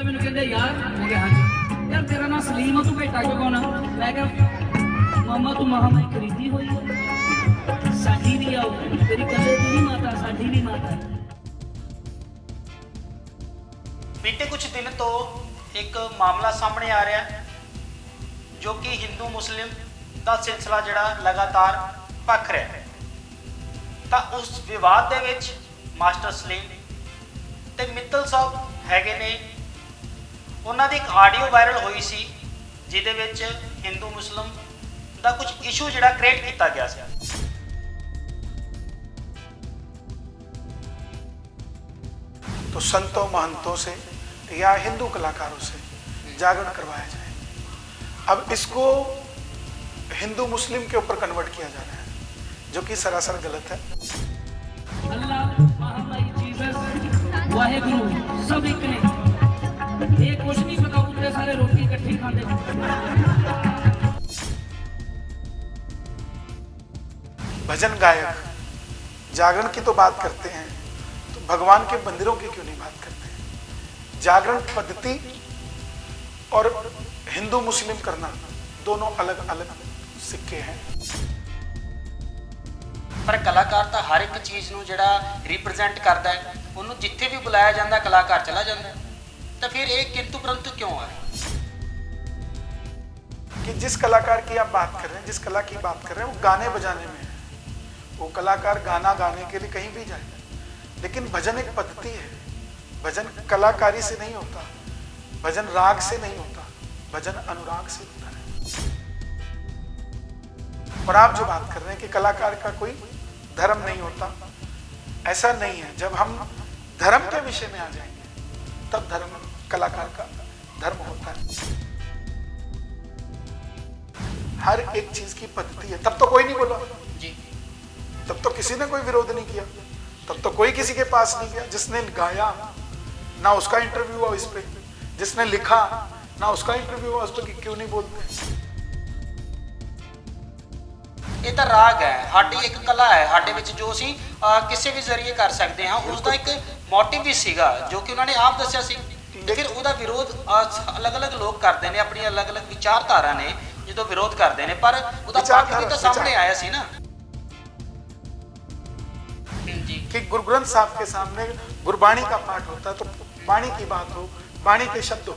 तो मैंने कहते यार, मैं कहा हाँ जी यार तेरा नाम सलीम है, तू भेटा क्यों कौन? मैं कहा मामा तू महामाई खरीदी हुई है, साडी भी आओ, तेरी कले की नहीं माता, साडी भी माता। बीते कुछ दिन तो एक मामला सामने आ रहा है जो कि हिंदू मुस्लिम का सिलसिला जिहड़ा लगातार भख रहा है। तो उस विवाद दे विच मास्टर सलीम ते मित्तल साहब हैगे ने, उन्हां दी एक आडियो वायरल हुई सी जिहदे विच हिंदू मुस्लिम दा कुछ इशू जिहड़ा क्रिएट किया गया सी। तो संतों महंतों से या हिंदू कलाकारों से जागरण करवाया जाए। अब इसको हिंदू मुस्लिम के ऊपर कन्वर्ट किया जा रहा है, जो कि सरासर गलत है। अल्लाह महामाई जीसस वाहेगुरु सब एक ने, एक कुछ नहीं पता उतने सारे रोटी इकट्ठी खाते। भजन गायक जागरण की तो बात करते हैं, तो भगवान के मंदिरों की क्यों नहीं बात करते हैं? जागरण पद्धति और हिंदू मुस्लिम करना दोनों अलग अलग सिक्के हैं। पर कलाकार तो हर एक चीज़ नूं जिहड़ा रिप्रजेंट करता है, उन्होंने जिथे भी बुलाया जाता कलाकार चला जाता है। तो फिर एक किंतु परंतु क्यों है कि जिस कलाकार की आप बात कर रहे हैं, जिस कला की बात कर रहे हैं, वो गाने बजाने में है। वो कलाकार गाना गाने के लिए कहीं भी जाए, लेकिन भजन एक पद्धति है। भजन कलाकारी से नहीं होता, भजन राग से नहीं होता, भजन अनुराग से होता है। और आप जो बात कर रहे हैं कि कलाकार का कोई धर्म नहीं होता, ऐसा नहीं है। जब हम धर्म के विषय में आ जाएंगे तब धर्म कलाकार का धर्म होता है। हर एक चीज की पद्धति है। तब तो कोई नहीं बोला जी, तब तो किसी ने कोई विरोध नहीं किया, तब तो कोई किसी के पास नहीं गया। जिसने गाया ना उसका इंटरव्यू हुआ इस पे, जिसने लिखा ना उसका इंटरव्यू हुआ उस पर कि क्यों नहीं बोलते। ये तो राग है, साडी एक कला है, साडे विच जो असीं किसी भी जरिए कर सकते हैं। उसका एक मोटिव भी सीगा जो कि उन्होंने आप दस्सिया सी। ते फिर उसका विरोध अलग अलग लोग करते हैं, अपनी अलग अलग विचारधारा ने जो विरोध करते हैं, पर उसका पक्ष भी तो सामने आया सी ना जी। कि गुरु ग्रंथ साहब के सामने गुरबाणी का पाठ होता है, तो बाणी की बात हो, बाणी के शब्द हो,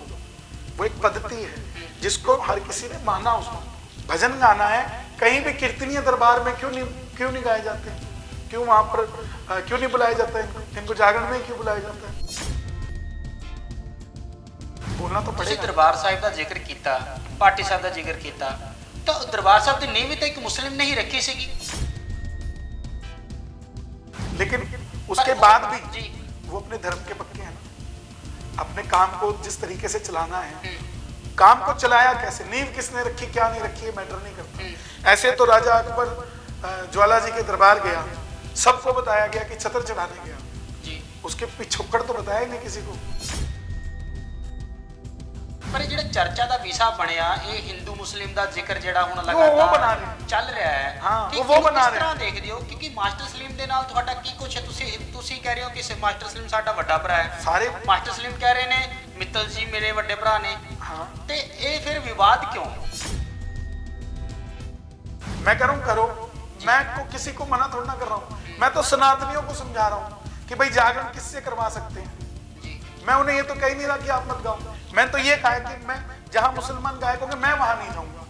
वो एक पद्धति है जिसको हर किसी ने माना। उसको भजन गाना है, कहीं भी कीर्तनीय दरबार में क्यों नहीं गाए जाते? क्यों वहां पर क्यों नहीं बुलाया जाता है? इनको जागरण में क्यों बुलाया जाता है? बोलना तो पड़ेगा। दरबार साहिब का जिक्र किया, पाटी साहब का जिक्र किया, तो दरबार साहब की नींव तो एक मुस्लिम ने ही रखी सीगी, लेकिन उसके बाद भी जी वो अपने धर्म के पक्के हैं ना। अपने काम को जिस तरीके से चलाना है, काम को चलाया कैसे, नींव किसने रखी क्या नहीं रखी, मैटर नहीं करता। ऐसे तो राजा अकबर ज्वाला जी के दरबार गया, सबको बताया गया कि छतर चढ़ाने गया जी, उसके पिछोकड़ तो बताया ही नहीं किसी को। पर ये जिहड़ा चर्चा का विषय बनया, ये हिंदू मुस्लिम का जिक्र जिहड़ा हुण वो बना लगातार रहे चल रहा है। हाँ, कि वो बना किस रहे। तरह देखदे हो? क्योंकि मास्टर सलीम दे नाल तुहाडा की कुछ है? तुसी कह रहे हो कि मास्टर सलीम साडा वड्डा भरा है, सारे मास्टर सलीम कह रहे ने मित्तल जी मेरे वड्डे भरा ने। हाँ, ते ये फिर विवाद क्यों? मैं करो, मैं को किसी को मना थोड़ा ना कर रहा हूँ। मैं तो सनातनियों को समझा रहा हूँ कि भाई जागरण किससे करवा सकते हैं। जी मैं उन्हें ये तो कह नहीं रहा कि आप मत गाओ। मैं तो ये कहा कि मैं जहां मुसलमान गायक होंगे मैं वहां नहीं जाऊंगा।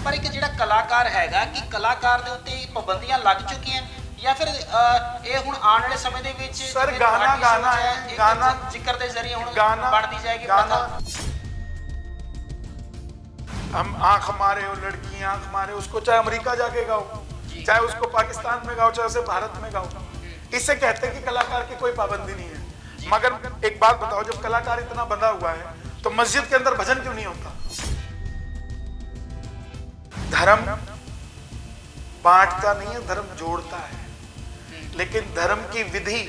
पर एक जिहड़ा कलाकार हैगा कि कलाकार दे उत्ते पाबंदियां लग चुकीਆਂ या फिर ये हुण आने वाले समय दे विच सर गाना गाना है, गाना जिक्र दे जरिए हुण गाना बढ़ती जाएगी गाना। प्रथा। हम आंख मारे और लड़की आंख मारे, उसको चाहे अमेरिका जाके गाओ, चाहे उसको पाकिस्तान में गाओ, चाहे उसे भारत में गाओ, इससे कहते हैं कि कलाकार की कोई पाबंदी नहीं है। मगर एक बात बताओ, जब कलाकार इतना बंधा हुआ है तो मस्जिद के अंदर भजन क्यों नहीं होता? धर्म बांटता नहीं है, धर्म जोड़ता है। लेकिन धर्म की विधि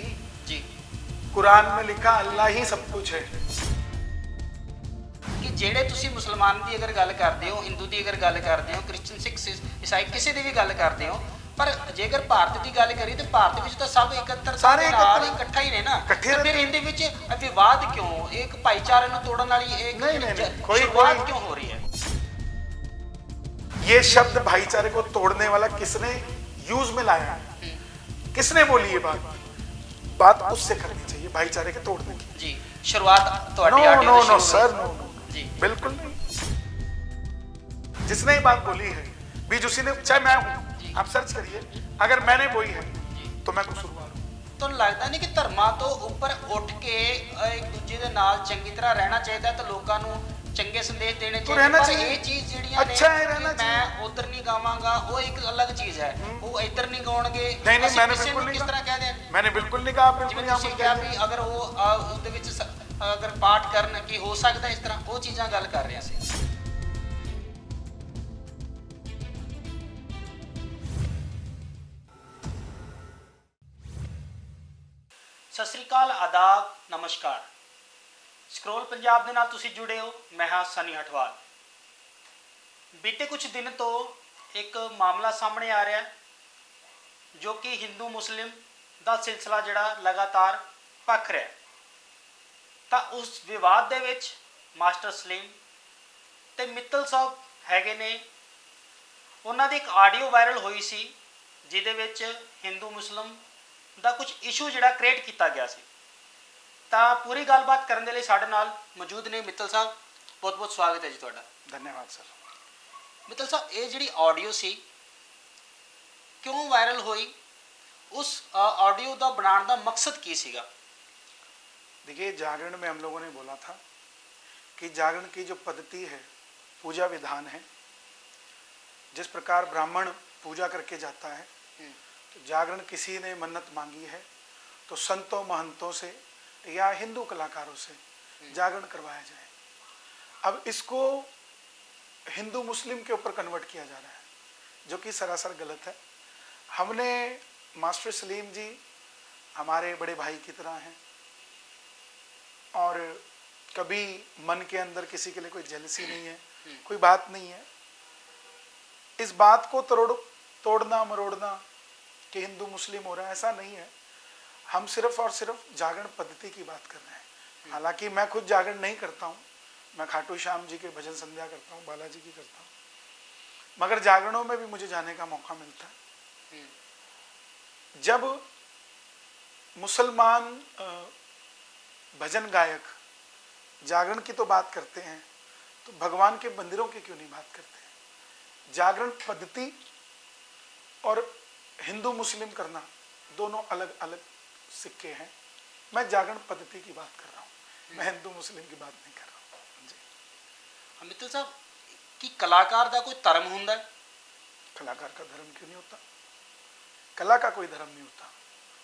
जी कुरान में लिखा, अल्लाह ही सब कुछ है। कि जेड़े तुसी मुसलमान की अगर गल करते हो, हिंदू की अगर गल करते हो, क्रिश्चियन सिख ईसाई किसी की भी गल करते हो, पर जेकर भारत की गल करी तो भारत में तो सब एकत्र सारे नाल इकट्ठा ही ने ना। इकट्ठे तो फिर इहदे विच विवाद क्यों? ਭਾਈਚਾਰੇ ਨੂੰ ਤੋੜਨ ਵਾਲੀ ਇੱਕ नहीं, नहीं, नहीं, कोई- शुरुआत कोई- क्यों हो रही है? ये शब्द भाईचारे को तोड़ने वाला किसने यूज में लाया है? किसने बोली ये बात उससे करनी चाहिए, भाईचारे के तोड़ने की। जी शुरुआत नो ਤੁਹਾਡੀ नो आडियो नो से शुरू सर, हुई। नो नो जी बिल्कुल नहीं। जिसने ये बात बोली है, बीज उसी ने, चाहे मैं हूं, आप सर्च करिए, अगर मैंने बोई है तो मैं कसूरवार हूं। ਤੁਹਾਨੂੰ ਲੱਗਦਾ ਨਹੀਂ ਕਿ ਧਰਮਾਂ ਤੋਂ ਉੱਪਰ ਉੱਠ ਕੇ ਇੱਕ ਦੂਜੇ ਦੇ ਨਾਲ ਚੰਗੀ ਤਰ੍ਹਾਂ ਰਹਿਣਾ ਚਾਹੀਦਾ ਤੇ ਲੋਕਾਂ ਨੂੰ ਚੰਗੇ ਸੰਦੇਸ਼ ਦੇਣੇ ਚਾਹੀਦੇ ਰਹਿਣਾ ਪਰ चाहिए। ਇਹ ਚੀਜ਼ ਜਿਹੜੀਆਂ अच्छा है, ਨੇ रहना ਕਿ ਮੈਂ ਉਧਰ ਨਹੀਂ ਗਾਵਾਂਗਾ ਉਹ ਇੱਕ ਅਲੱਗ ਚੀਜ਼ ਹੈ ਉਹ ਇੱਧਰ ਨਹੀਂ ਗਾਉਣਗੇ नहीं, ਅਸੀਂ मैंने ਕਿਸੇ बिल्कुल ਨੂੰ नहीं ਕਿਸ ਤਰ੍ਹਾਂ कहा, ਕਹਿ ਦਿਆਂ मैंने बिल्कुल नहीं कहा, ਜਿਵੇਂ बिल्कुल यहाँ ਤੁਸੀਂ पर ਕਿਹਾ कह ਵੀ दिया। ਅਗਰ ਉਹ ਉਹਦੇ ਵਿੱਚ ਅਗਰ ਪਾਠ ਕਰਨ ਕੀ ਹੋ ਸਕਦਾ ਇਸ ਤਰ੍ਹਾਂ ਉਹ ਚੀਜ਼ਾਂ ਗੱਲ ਕਰ ਰਿਹਾ ਸੀ ਸਤਿ ਸ੍ਰੀ ਅਕਾਲ ਆਦਾਬ ਨਮਸਕਾਰ ਸਕਰੋਲ ਪੰਜਾਬ ਦੇ ਨਾਲ ਤੁਸੀਂ ਜੁੜੇ ਹੋ ਮੈਂ ਹਾਂ ਸਨੀ ਹਟਵਾਲ ਬੀਤੇ ਕੁਝ ਦਿਨ ਤੋਂ ਇੱਕ ਮਾਮਲਾ ਸਾਹਮਣੇ ਆ ਰਿਹਾ ਹੈ ਜੋ ਕਿ ਹਿੰਦੂ ਮੁਸਲਿਮ ਦਾ ਸਿਲਸਿਲਾ ਜਿਹੜਾ ਲਗਾਤਾਰ ਭਖ ਰਿਹਾ ਹੈ ਤਾਂ ਉਸ ਵਿਵਾਦ ਦੇ ਵਿੱਚ ਮਾਸਟਰ ਸਲੀਮ ਤੇ ਮਿੱਤਲ ਸਾਹਿਬ ਹੈਗੇ ਨੇ ਉਹਨਾਂ ਦੀ ਇੱਕ ਆਡੀਓ ਵਾਇਰਲ ਹੋਈ ਸੀ ਜਿਹਦੇ ਵਿੱਚ ਹਿੰਦੂ ਮੁਸਲਿਮ ਦਾ ਕੁਝ ਇਸ਼ੂ ਜਿਹੜਾ ਕ੍ਰੀਏਟ ਕੀਤਾ ਗਿਆ ਸੀ ਤਾਂ ਪੂਰੀ ਗੱਲਬਾਤ ਕਰਨ ਦੇ ਲਈ ਸਾਡੇ ਨਾਲ ਮੌਜੂਦ ਨੇ ਮਿੱਤਲ ਸਾਹਿਬ ਬਹੁਤ ਬਹੁਤ ਸਵਾਗਤ ਹੈ ਜੀ ਤੁਹਾਡਾ धन्यवाद सर। ਮਿੱਤਲ ਸਾਹਿਬ ਇਹ ਜਿਹੜੀ ਆਡੀਓ ਸੀ ਕਿਉਂ ਵਾਇਰਲ ਹੋਈ ਉਸ ਆਡੀਓ ਦਾ ਬਣਾਉਣ ਦਾ ਮਕਸਦ ਕੀ ਸੀਗਾ देखिए, जागरण में हम लोगों ने बोला था कि जागरण की जो पद्धति है, पूजा विधान है, जिस प्रकार ब्राह्मण पूजा करके जाता है, तो जागरण किसी ने मन्नत मांगी है तो संतों महंतों से या हिंदू कलाकारों से जागरण करवाया जाए। अब इसको हिंदू मुस्लिम के ऊपर कन्वर्ट किया जा रहा है जो कि सरासर गलत है। हमने मास्टर सलीम जी हमारे बड़े भाई की तरह हैं और कभी मन के अंदर किसी के लिए कोई जेलसी नहीं है, कोई बात नहीं है। इस बात को तोड़ना मरोड़ना कि हिंदू मुस्लिम हो रहा है, ऐसा नहीं है। हम सिर्फ और सिर्फ जागरण पद्धति की बात कर रहे हैं। हालांकि मैं खुद जागरण नहीं करता हूँ, मैं खाटू श्याम जी के भजन संध्या करता हूँ, बालाजी की करता हूँ, मगर जागरणों में भी मुझे जाने का मौका मिलता है। जब मुसलमान भजन गायक जागरण की तो बात करते हैं तो भगवान के मंदिरों की क्यों नहीं बात करते हैं? जागरण पद्धति और हिंदू मुस्लिम करना दोनों अलग अलग सिक्के हैं। मैं जागरण पद्धति की बात कर रहा हूँ, मैं हिंदू मुस्लिम की बात नहीं कर रहा हूँ जी। ਮਿੱਤਲ ਸਾਹਿਬ ਕੀ ਕਲਾਕਾਰ ਦਾ ਕੋਈ ਧਰਮ ਹੁੰਦਾ ਹੈ कलाकार का धर्म क्यों नहीं होता? कला का कोई धर्म नहीं होता,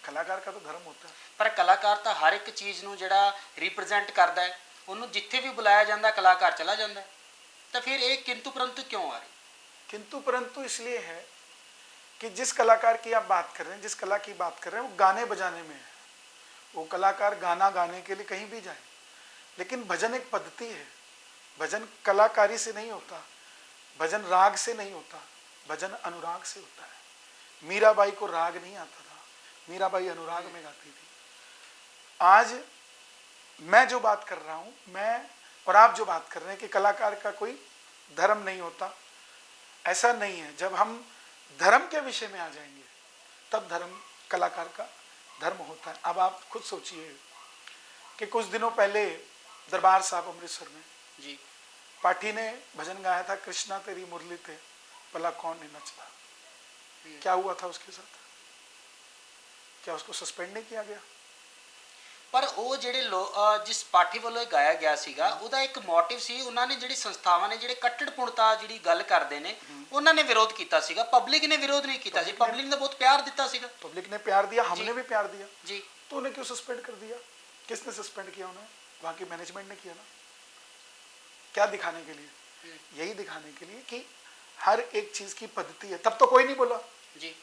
कलाकार का तो धर्म होता है। ਪਰ ਕਲਾਕਾਰ ਤਾਂ ਹਰ ਇੱਕ ਚੀਜ਼ ਨੂੰ ਜਿਹੜਾ ਰਿਪਰੈਜ਼ੈਂਟ ਕਰਦਾ ਹੈ ਉਹਨੂੰ ਜਿੱਥੇ ਵੀ ਬੁਲਾਇਆ ਜਾਂਦਾ ਕਲਾਕਾਰ ਚਲਾ ਜਾਂਦਾ ਹੈ ਤਾਂ ਫਿਰ ਇਹ ਕਿੰਤੂ ਪਰੰਤੂ ਕਿਉਂ ਆ ਰਹੀ किंतु परंतु इसलिए है कि जिस कलाकार की आप बात कर रहे हैं, जिस कला की बात कर रहे हैं, वो गाने बजाने में है। वो कलाकार गाना गाने के लिए कहीं भी जाए, लेकिन भजन एक पद्धति है। भजन कलाकारी से नहीं होता, भजन राग से नहीं होता, भजन अनुराग से होता है। मीराबाई को राग नहीं आता था, मीराबाई अनुराग में गाती थी। आज मैं जो बात कर रहा हूँ, मैं और आप जो बात कर रहे हैं कि कलाकार का कोई धर्म नहीं होता, ऐसा नहीं है। जब हम धर्म के विषय में आ जाएंगे तब धर्म कलाकार का धर्म होता है। अब आप खुद सोचिए कि कुछ दिनों पहले दरबार साहब अमृतसर में जी पाठी ने भजन गाया था, कृष्णा तेरी मुरली थे भला कौन नहीं नचता। क्या हुआ था उसके साथ? क्या उसको सस्पेंड नहीं किया गया? ਪਰ ਉਹ ਜਿਹੜੇ ਜਿਸ ਪਾਰਟੀ ਵੱਲੋਂ ਇਹ ਗਾਇਆ ਗਿਆ ਸੀਗਾ ਉਹਦਾ ਇੱਕ ਮੋਟਿਵ ਸੀ। ਉਹਨਾਂ ਨੇ ਜਿਹੜੀ ਸੰਸਥਾਵਾਂ ਨੇ ਜਿਹੜੇ ਕੱਟੜਪੁਣਤਾ ਜਿਹੜੀ ਗੱਲ ਕਰਦੇ ਨੇ ਉਹਨਾਂ ਨੇ ਵਿਰੋਧ ਕੀਤਾ ਸੀਗਾ, ਪਬਲਿਕ ਨੇ ਵਿਰੋਧ ਨਹੀਂ ਕੀਤਾ ਸੀ। ਪਬਲਿਕ ਨੇ ਬਹੁਤ ਪਿਆਰ ਦਿੱਤਾ ਸੀਗਾ। पब्लिक ने प्यार दिया, हमने भी प्यार दिया, जी तो उन्हें क्यों सस्पेंड कर दिया? किसने सस्पेंड किया उन्हें? वहाँ की मैनेजमेंट ने किया ना। क्या दिखाने के लिए? यही दिखाने के लिए कि हर एक चीज की पद्धति है। तब तो कोई नहीं बोला, जी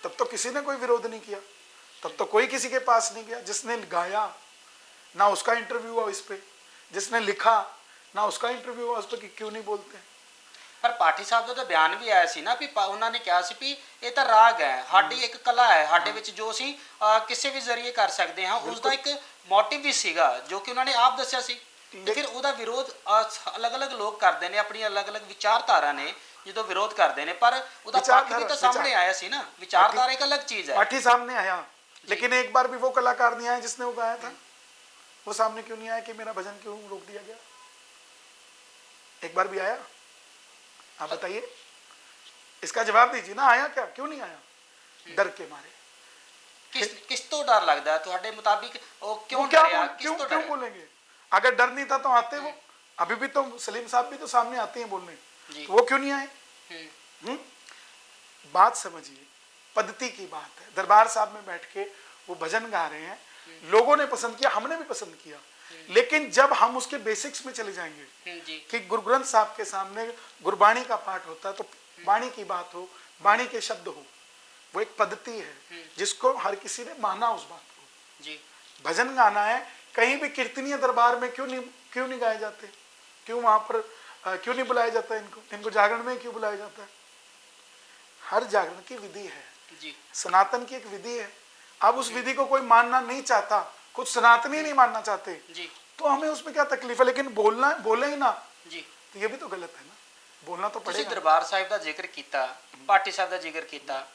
तब तो किसी ने कोई विरोध नहीं किया, तब तो कोई किसी के पास नहीं गया। जिसने गाया ना उसका इंटरव्यू हुआ इस पे, जिसने लिखा ना उसका इंटरव्यू हुआ उस पर कि क्यों नहीं बोलते हैं। ਪਰ ਪਾਠੀ ਸਾਹਿਬ ਦਾ ਤਾਂ ਬਿਆਨ ਵੀ ਆਇਆ ਸੀ ਨਾ ਵੀ ਉਹਨਾਂ ਨੇ ਕਿਹਾ ਸੀ ਵੀ ਇਹ ਤਾਂ ਰਾਗ ਹੈ, ਸਾਡੀ ਇੱਕ ਕਲਾ ਹੈ, ਸਾਡੇ ਵਿੱਚ ਜੋ ਅਸੀਂ ਕਿਸੇ ਵੀ ਜ਼ਰੀਏ ਕਰ ਸਕਦੇ ਹਾਂ, ਉਸ ਦਾ ਇੱਕ ਮੋਟਿਵ ਵੀ ਸੀਗਾ ਜੋ ਕਿ ਉਹਨਾਂ ਨੇ ਆਪ ਦੱਸਿਆ ਸੀ। ਤੇ ਫਿਰ ਉਹਦਾ ਵਿਰੋਧ ਅਲੱਗ-ਅਲੱਗ ਲੋਕ ਕਰਦੇ ਨੇ, ਆਪਣੀ ਅਲੱਗ-ਅਲੱਗ ਵਿਚਾਰਧਾਰਾ ਨੇ ਜਦੋਂ ਵਿਰੋਧ ਕਰਦੇ ਨੇ, ਪਰ ਉਹਦਾ ਪੱਖ ਵੀ ਤਾਂ ਸਾਹਮਣੇ ਆਇਆ ਸੀ ਨਾ। ਵਿਚਾਰਧਾਰਾ ਇੱਕ ਅਲੱਗ चीज है। पाठी सामने आया, लेकिन एक बार भी वो कलाकार नहीं आया जिसने वो गाया था। वो सामने क्यों नहीं आया कि मेरा भजन क्यों रोक दिया गया? एक बार भी आया? आप बताइए, इसका जवाब दीजिए ना। आया क्या? क्यों नहीं आया? डर के मारे। किस तो डर लगता है ਤੁਹਾਡੇ ਮੁਤਾबिक? ਉਹ ਕਿਉਂ क्या डरया? किस तो क्यों बोलेंगे? अगर डर नहीं था तो आते वो। अभी भी तो सलीम साहब भी तो सामने आते हैं बोलने, तो वो क्यों नहीं आए? बात समझिए, पद्धति की बात है। दरबार साहब में बैठ के वो भजन गा रहे हैं, लोगों ने पसंद किया, हमने भी पसंद किया, लेकिन जब हम उसके बेसिक्स में चले जाएंगे कि गुरु ग्रंथ साहब के सामने गुरबाणी का पाठ होता है, तो बाणी की बात हो, बाणी के शब्द हो, वो एक पद्धति है जिसको हर किसी ने माना उस बात को। जी भजन गाना है, कहीं भी कीर्तनीय दरबार में क्यों नहीं गाए जाते? क्यों वहां पर क्यों नहीं बुलाया जाता? इनको जागरण में क्यों बुलाया जाता है? हर जागरण की विधि है जी, सनातन की एक विधि है। अब उस विधि को कोई मानना नहीं चाहता, कुछ सनातनी नहीं मानना चाहते जी तो हमें उसमें क्या तकलीफ है? लेकिन बोले ही ना, जी। तो ये भी तो गलत है ना। बोलना तो ਤੁਸੀਂ पड़ेगा। ਦਰਬਾਰ ਸਾਹਿਬ ਦਾ ਜ਼ਿਕਰ ਕੀਤਾ, ਪਾਠੀ ਸਾਹਿਬ ਦਾ ਜ਼ਿਕਰ ਕੀਤਾ,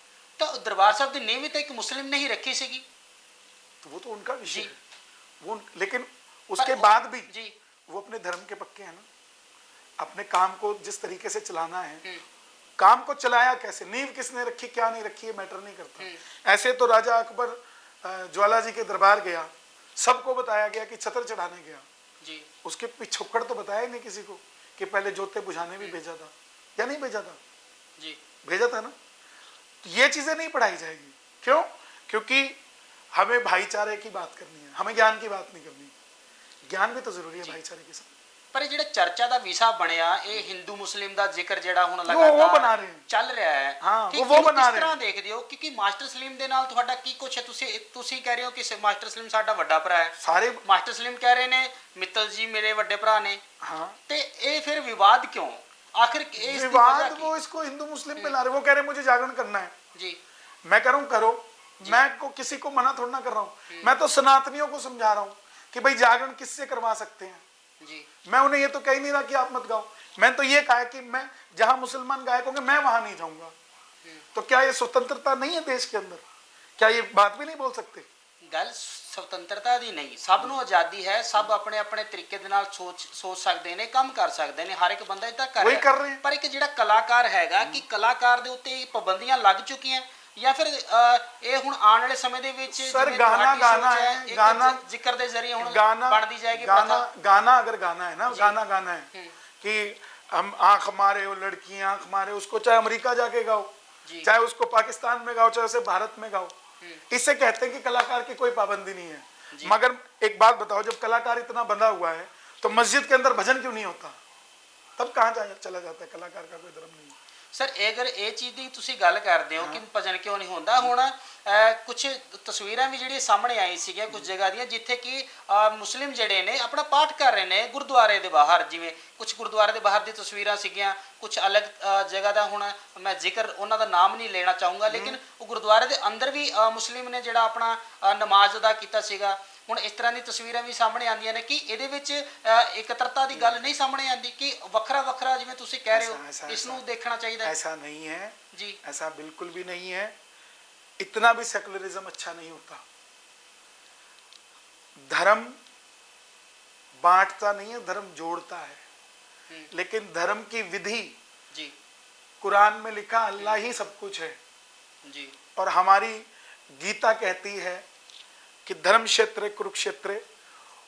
ਤਾਂ ਦਰਬਾਰ ਸਾਹਿਬ ਦੀ ਨੀਂਹ ਵੀ ਤਾਂ ਇੱਕ ਮੁਸਲਿਮ ਨੇ ਹੀ ਰੱਖੀ ਸੀਗੀ। तो वो तो उनका विषय जी। है वो, लेकिन उसके पर बाद भी जी वो अपने धर्म के पक्के हैं ना। अपने काम को जिस तरीके से चलाना है, काम को चलाया कैसे, नींव किसने रखी क्या नहीं रखी, ये मैटर नहीं करता। ऐसे तो राजा अकबर ज्वाला जी के दरबार गया, सबको बताया गया कि छतर चढ़ाने गया, जी उसके पिछोकड़ तो बताया नहीं किसी को कि पहले जोते बुझाने भी भेजा था या नहीं भेजा था? जी भेजा था ना। तो ये चीजें नहीं पढ़ाई जाएगी। क्यों? क्योंकि हमें भाईचारे की बात करनी है, हमें ज्ञान की बात नहीं करनी। ज्ञान भी तो जरूरी है भाईचारे के साथ। ਪਰ ਇਹ ਜਿਹੜਾ ਚਰਚਾ ਦਾ ਵਿਸ਼ਾ ਬਣਿਆ, ਇਹ ਹਿੰਦੂ ਮੁਸਲਿਮ ਦਾ ਜ਼ਿਕਰ ਜਿਹੜਾ ਹੁਣ वो ਲਗਾਤਾਰ बना रहे हैं। ਚੱਲ ਰਿਹਾ ਹੈ, ਹਾਂ, ਠੀਕ, ਉਹ ਇਹਨੂੰ ਬਣਾ ਕਿਸ ਰਹੇ ਤਰ੍ਹਾਂ ਨੇ। ਦੇਖਦੇ ਹੋ? ਕਿਉਂਕਿ ਮਾਸਟਰ ਸਲੀਮ ਦੇ ਨਾਲ ਤੁਹਾਡਾ ਕੀ ਕੁਛ ਹੈ? ਤੁਸੀਂ ਕਹਿ ਰਹੇ ਹੋ ਕਿ ਮਾਸਟਰ ਸਲੀਮ ਸਾਡਾ ਵੱਡਾ ਭਰਾ ਹੈ, सारे ਮਾਸਟਰ ਸਲੀਮ ਕਹਿ ਰਹੇ ਨੇ ਮਿੱਤਲ ਜੀ ਮੇਰੇ ਵੱਡੇ ਭਰਾ ਨੇ, हाँ ਤੇ ਇਹ ਫਿਰ ਵਿਵਾਦ ਕਿਉਂ? ਆਖਿਰ ਇਸ ਦੀ ਵਜ੍ਹਾ विवाद ਕੀ? वो इसको हिंदू मुस्लिम पे ला रहे। वो कह रहे मुझे जागरण करना है, जी मैं करूं करो, मैं को किसी को मना थोड़ा ना कर रहा हूं। मैं तो सनातनियों को समझा रहा हूं कि भाई जागरण किससे करवा सकते हैं। जी मैं उन्हें ये तो कह ही नहीं रहा कि आप मत गाओ, मैं तो ये कहा कि मैं जहां मुसलमान गायक होंगे मैं वहां नहीं जाऊंगा। तो क्या ये स्वतंत्रता नहीं है देश के अंदर? क्या ये बात भी नहीं बोल सकते? ਗੱਲ ਸੁਤੰਤਰਤਾ ਦੀ ਨਹੀਂ, ਸਭ ਨੂੰ ਆਜ਼ਾਦੀ ਹੈ, ਸਭ ਆਪਣੇ ਆਪਣੇ ਤਰੀਕੇ ਦੇ ਨਾਲ ਸੋਚ ਸਕਦੇ ਨੇ, ਕੰਮ ਕਰ ਸਕਦੇ ਨੇ, ਹਰ ਇੱਕ ਬੰਦਾ ਇਦਾਂ ਕਰ वही कर ਰਿਹਾ। रहे हैं। ਪਰ ਇੱਕ ਜਿਹੜਾ ਕਲਾਕਾਰ ਹੈਗਾ, ਕਿ ਕਲਾਕਾਰ ਦੇ ਉੱਤੇ ਪਾਬੰਦੀਆਂ ਲੱਗ ਚੁੱਕੀਆਂ, ਜਾਂ ਫਿਰ ਇਹ ਹੁਣ ਆਉਣ ਵਾਲੇ ਸਮੇਂ ਦੇ ਵਿੱਚ सर ਜਿਵੇਂ गाना ਤੁਹਾਡੀ गाना ਸੋਚ है, ਇੱਕ गाना ਜ਼ਿਕਰ ਦੇ ਜ਼ਰੀਏ ਹੁਣ गाना ਬਣਦੀ ਜਾਏਗੀ गाना प्रथा। गाना अगर गाना है ना, गाना गाना है कि हम आंख मारे हो लड़कियां आंख मारे, उसको चाहे अमेरिका जाके गाओ, जी। चाहे उसको पाकिस्तान में गाओ, चाहे उसे भारत में गाओ, इससे कहते हैं कि कलाकार की कोई पाबंदी नहीं है। मगर एक बात बताओ, जब कलाकार इतना बंधा हुआ है तो मस्जिद के अंदर भजन क्यों नहीं होता? तब कहाँ चला जाता है? कलाकार का कोई धर्म नहीं है। ਸਰ ਅਗਰ ਇਹ ਚੀਜ਼ ਦੀ ਤੁਸੀਂ ਗੱਲ ਕਰਦੇ ਹੋ ਕਿ ਭਜਨ ਕਿਉਂ ਨਹੀਂ ਹੁੰਦਾ, ਹੁਣ ਕੁਝ ਤਸਵੀਰਾਂ ਵੀ ਜਿਹੜੀਆਂ ਸਾਹਮਣੇ ਆਈ ਸੀਗੀਆਂ ਕੁਝ ਜਗ੍ਹਾ ਦੀਆਂ, ਜਿੱਥੇ ਕਿ ਮੁਸਲਿਮ ਜਿਹੜੇ ਨੇ ਆਪਣਾ ਪਾਠ ਕਰ ਰਹੇ ਨੇ ਗੁਰਦੁਆਰੇ ਦੇ ਬਾਹਰ, ਜਿਵੇਂ ਕੁਝ ਗੁਰਦੁਆਰੇ ਦੇ ਬਾਹਰ ਦੀ ਤਸਵੀਰਾਂ ਸੀਗੀਆਂ, ਕੁਝ ਅਲੱਗ ਜਗ੍ਹਾ ਦਾ, ਹੁਣ ਮੈਂ ਜ਼ਿਕਰ ਉਹਨਾਂ ਦਾ ਨਾਮ ਨਹੀਂ ਲੈਣਾ ਚਾਹੂੰਗਾ, ਲੇਕਿਨ ਉਹ ਗੁਰਦੁਆਰੇ ਦੇ ਅੰਦਰ ਵੀ ਮੁਸਲਿਮ ਨੇ ਜਿਹੜਾ ਆਪਣਾ ਨਮਾਜ਼ ਅਦਾ ਕੀਤਾ ਸੀਗਾ। ਹੁਣ ਇਸ ਤਰ੍ਹਾਂ ਦੀ ਤਸਵੀਰਾਂ ਵੀ ਸਾਹਮਣੇ ਆਉਂਦੀਆਂ ਨੇ ਕਿ ਇਹਦੇ ਵਿੱਚ ਇਕੱਤਰਤਾ ਦੀ ਗੱਲ ਨਹੀਂ ਸਾਹਮਣੇ ਆਉਂਦੀ, ਕਿ ਵੱਖਰਾ ਵੱਖਰਾ ਜਿਵੇਂ ਤੁਸੀਂ ਕਹਿ ਰਹੇ ਹੋ ਇਸ ਨੂੰ ਦੇਖਣਾ ਚਾਹੀਦਾ ਹੈ। ऐसा नहीं है जी ऐसा बिल्कुल भी नहीं है। इतना भी सेकुलरिज्म अच्छा नहीं होता। धर्म बांटता नहीं है, धर्म जोड़ता है। लेकिन धर्म की विधि, जी कुरान में लिखा अल्लाह ही सब कुछ है, जी और हमारी गीता कहती है कि धर्म क्षेत्र कुरुक्षेत्र,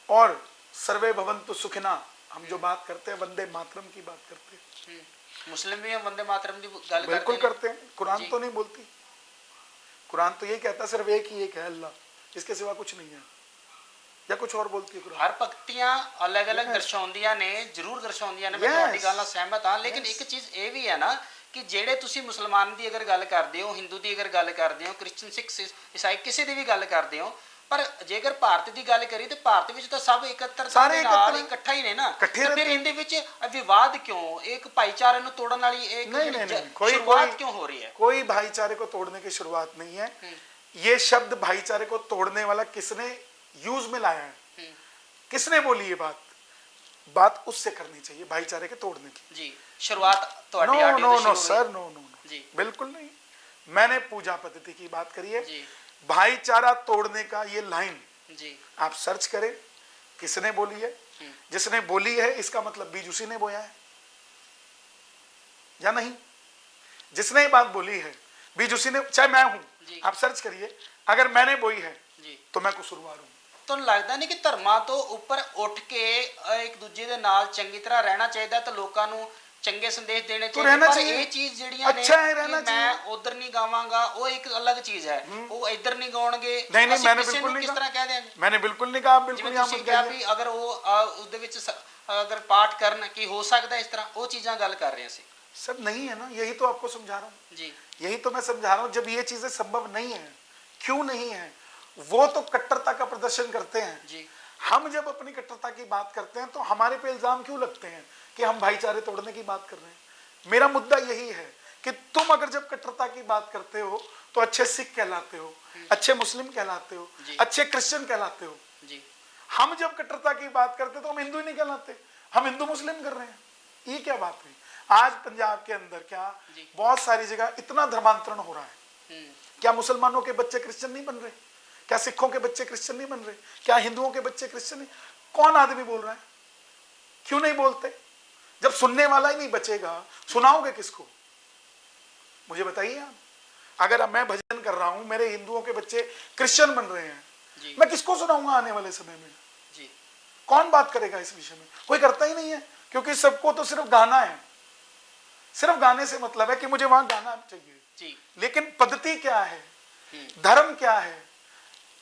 और सर्वे भवन्तु सुखिना। हम जो बात करते हैं वंदे मातरम की बात करते हैं, मुस्लिम भी वंदे मातरम की गल बिल्कुल करते हैं। कुरान जी। तो नहीं बोलती, कुरान तो यही कहता है सिर्फ एक ही एक है अल्लाह, इसके सिवा कुछ नहीं है, या कुछ और बोलती है कुरान? हर पक्तियां अलग अलग दर्शाਉਂਦੀਆਂ ਨੇ, ਜ਼ਰੂਰ ਦਰਸਾਉਂਦੀਆਂ ਨੇ, ਮੈਂ ਤੁਹਾਡੀ ਗੱਲ ਨਾਲ ਸਹਿਮਤ ਹਾਂ, ਲੇਕਿਨ ਇੱਕ ਚੀਜ਼ ਇਹ ਵੀ ਹੈ ਨਾ ਕਿ ਜਿਹੜੇ ਤੁਸੀਂ ਮੁਸਲਮਾਨ ਦੀ ਅਗਰ ਗੱਲ ਕਰਦੇ ਹੋ, ਹਿੰਦੂ ਦੀ ਅਗਰ ਗੱਲ ਕਰਦੇ ਹੋ, ਕ੍ਰਿਸਚਨ, ਸਿੱਖ, ਈਸਾਈ ਕਿਸੇ ਦੀ ਵੀ ਗੱਲ ਕਰਦੇ ਹੋ, ਪਰ ਜੇਕਰ ਭਾਰਤ ਦੀ ਗੱਲ ਕਰੀ ਤੇ ਭਾਰਤ ਵਿੱਚ ਤਾਂ ਸਭ ਇਕੱਤਰਤਾ ਸਾਰੇ ਦੇ ਨਾਲ ਇਕੱਤਰ ਇਕੱਠਾ ਹੀ ਨੇ ਨਾ, ਇਕੱਠੇ ਤਾਂ ਫਿਰ ਰਹਿੰਦੇ। ਇਹਦੇ ਵਿੱਚ ਵਿਵਾਦ ਕਿਉਂ, ਇੱਕ ਭਾਈਚਾਰੇ ਨੂੰ ਤੋੜਨ ਵਾਲੀ ਇੱਕ नहीं नहीं नहीं कोई ਸ਼ੁਰੂਆਤ ਕਿਉਂ ਹੋ ਰਹੀ ਹੈ? कोई भाईचारे को तोड़ने की शुरुआत नहीं है। ये शब्द भाईचारे को तोड़ने वाला किसने यूज में लाया है, किसने बोली ये बात उससे करनी चाहिए भाईचारे के तोड़ने की। ਜੀ ਸ਼ੁਰੂਆਤ ਤੁਹਾਡੀ नो ਆਡੀਓ नो ਤੋਂ नो ਸ਼ੁਰੂ सर ਹੋਈ। नो नो नो जी। बिल्कुल नहीं। मैंने पूजा पद्धति की बात करी है। जी भाईचारा तोड़ने का ये लाइन जी आप सर्च करें, किसने बोली है। जिसने बोली है इसका मतलब बीज उसी ने बोया है या नहीं। जिसने ये बात बोली है बीज उसी ने, चाहे मैं जी। हूं, आप सर्च करिए, अगर मैंने बोई है ਜੀ तो मैं कसूरवार हूं। ਤੁਹਾਨੂੰ ਲੱਗਦਾ ਨਹੀਂ ਕਿ ਧਰਮਾਂ ਤੋਂ ਉੱਪਰ ਉੱਠ ਕੇ ਇੱਕ ਦੂਜੇ ਦੇ ਨਾਲ ਚੰਗੀ ਤਰ੍ਹਾਂ ਰਹਿਣਾ ਚਾਹੀਦਾ ਤੇ ਲੋਕਾਂ ਨੂੰ ਚੰਗੇ ਸੰਦੇਸ਼ ਦੇਣੇ ਚਾਹੀਦੇ, ਰਹਿਣਾ ਪਰ चाहिए। ਇਹ ਚੀਜ਼ ਜਿਹੜੀਆਂ ਨੇ अच्छा है, ਕਿ रहना ਮੈਂ ਉਧਰ ਨਹੀਂ ਗਾਵਾਂਗਾ, ਉਹ ਇੱਕ ਅਲੱਗ ਚੀਜ਼ ਹੈ, ਉਹ ਇੱਧਰ ਨਹੀਂ ਗਾਉਣਗੇ, नहीं नहीं ਅਸੀਂ मैंने ਕਿਸੇ बिल्कुल ਨੂੰ नहीं ਕਿਸ ਤਰ੍ਹਾਂ कहा, ਕਹਿ ਦਿਆਂਗੇ? मैंने बिल्कुल नहीं कहा, आप ਜਿਵੇਂ बिल्कुल यहाँ ਤੁਸੀਂ मत ਕਿਹਾ कहिए। ਵੀ ਅਗਰ ਉਹ ਉਸਦੇ ਵਿੱਚ ਅਗਰ ਪਾਠ ਕਰਨ ਕੀ ਹੋ ਸਕਦਾ ਇਸ ਤਰ੍ਹਾਂ, ਉਹ ਚੀਜ਼ਾਂ ਗੱਲ ਕਰ ਰਹੇ ਸੀ। सब नहीं है ना, यही तो आपको समझा रहा हूँ, ਜੀ यही तो मैं समझा रहा हूँ। जब ये चीजें संभव नहीं है, क्यों नहीं है, वो तो कट्टरता का प्रदर्शन करते हैं। जी हम जब अपनी कट्टरता की बात करते हैं तो हमारे पे इल्जाम क्यों लगते हैं कि हम भाईचारे तोड़ने की बात कर रहे हैं। मेरा मुद्दा यही है कि तुम अगर जब कट्टरता की बात करते हो तो अच्छे सिख कहलाते हो, अच्छे मुस्लिम कहलाते हो, जी। अच्छे क्रिश्चियन कहलाते हो। जी हम जब कट्टरता की बात करते तो हम हिंदू ही नहीं कहलाते, हम हिंदू मुस्लिम कर रहे हैं। ये क्या बात हुई? आज पंजाब के अंदर क्या जी। बहुत सारी जगह इतना धर्मांतरण हो रहा है। हम्म, क्या मुसलमानों के बच्चे क्रिश्चियन नहीं बन रहे? क्या सिखों के बच्चे क्रिश्चियन नहीं बन रहे? क्या हिंदुओं के बच्चे क्रिश्चियन नहीं? कौन आदमी बोल रहा है? क्यों नहीं बोलते? जब सुनने वाला ही नहीं बचेगा, सुनाओगे किसको? मुझे बताइए आप। अगर अब मैं भजन कर रहा हूं, मेरे हिंदुओं के बच्चे क्रिश्चियन बन रहे हैं, जी मैं किसको सुनाऊंगा आने वाले समय में? जी कौन बात करेगा इस विषय में? कोई करता ही नहीं है, क्योंकि सबको तो सिर्फ गाना है, सिर्फ गाने से मतलब है कि मुझे वहां गाना चाहिए। जी लेकिन पद्धति क्या है, धर्म क्या है,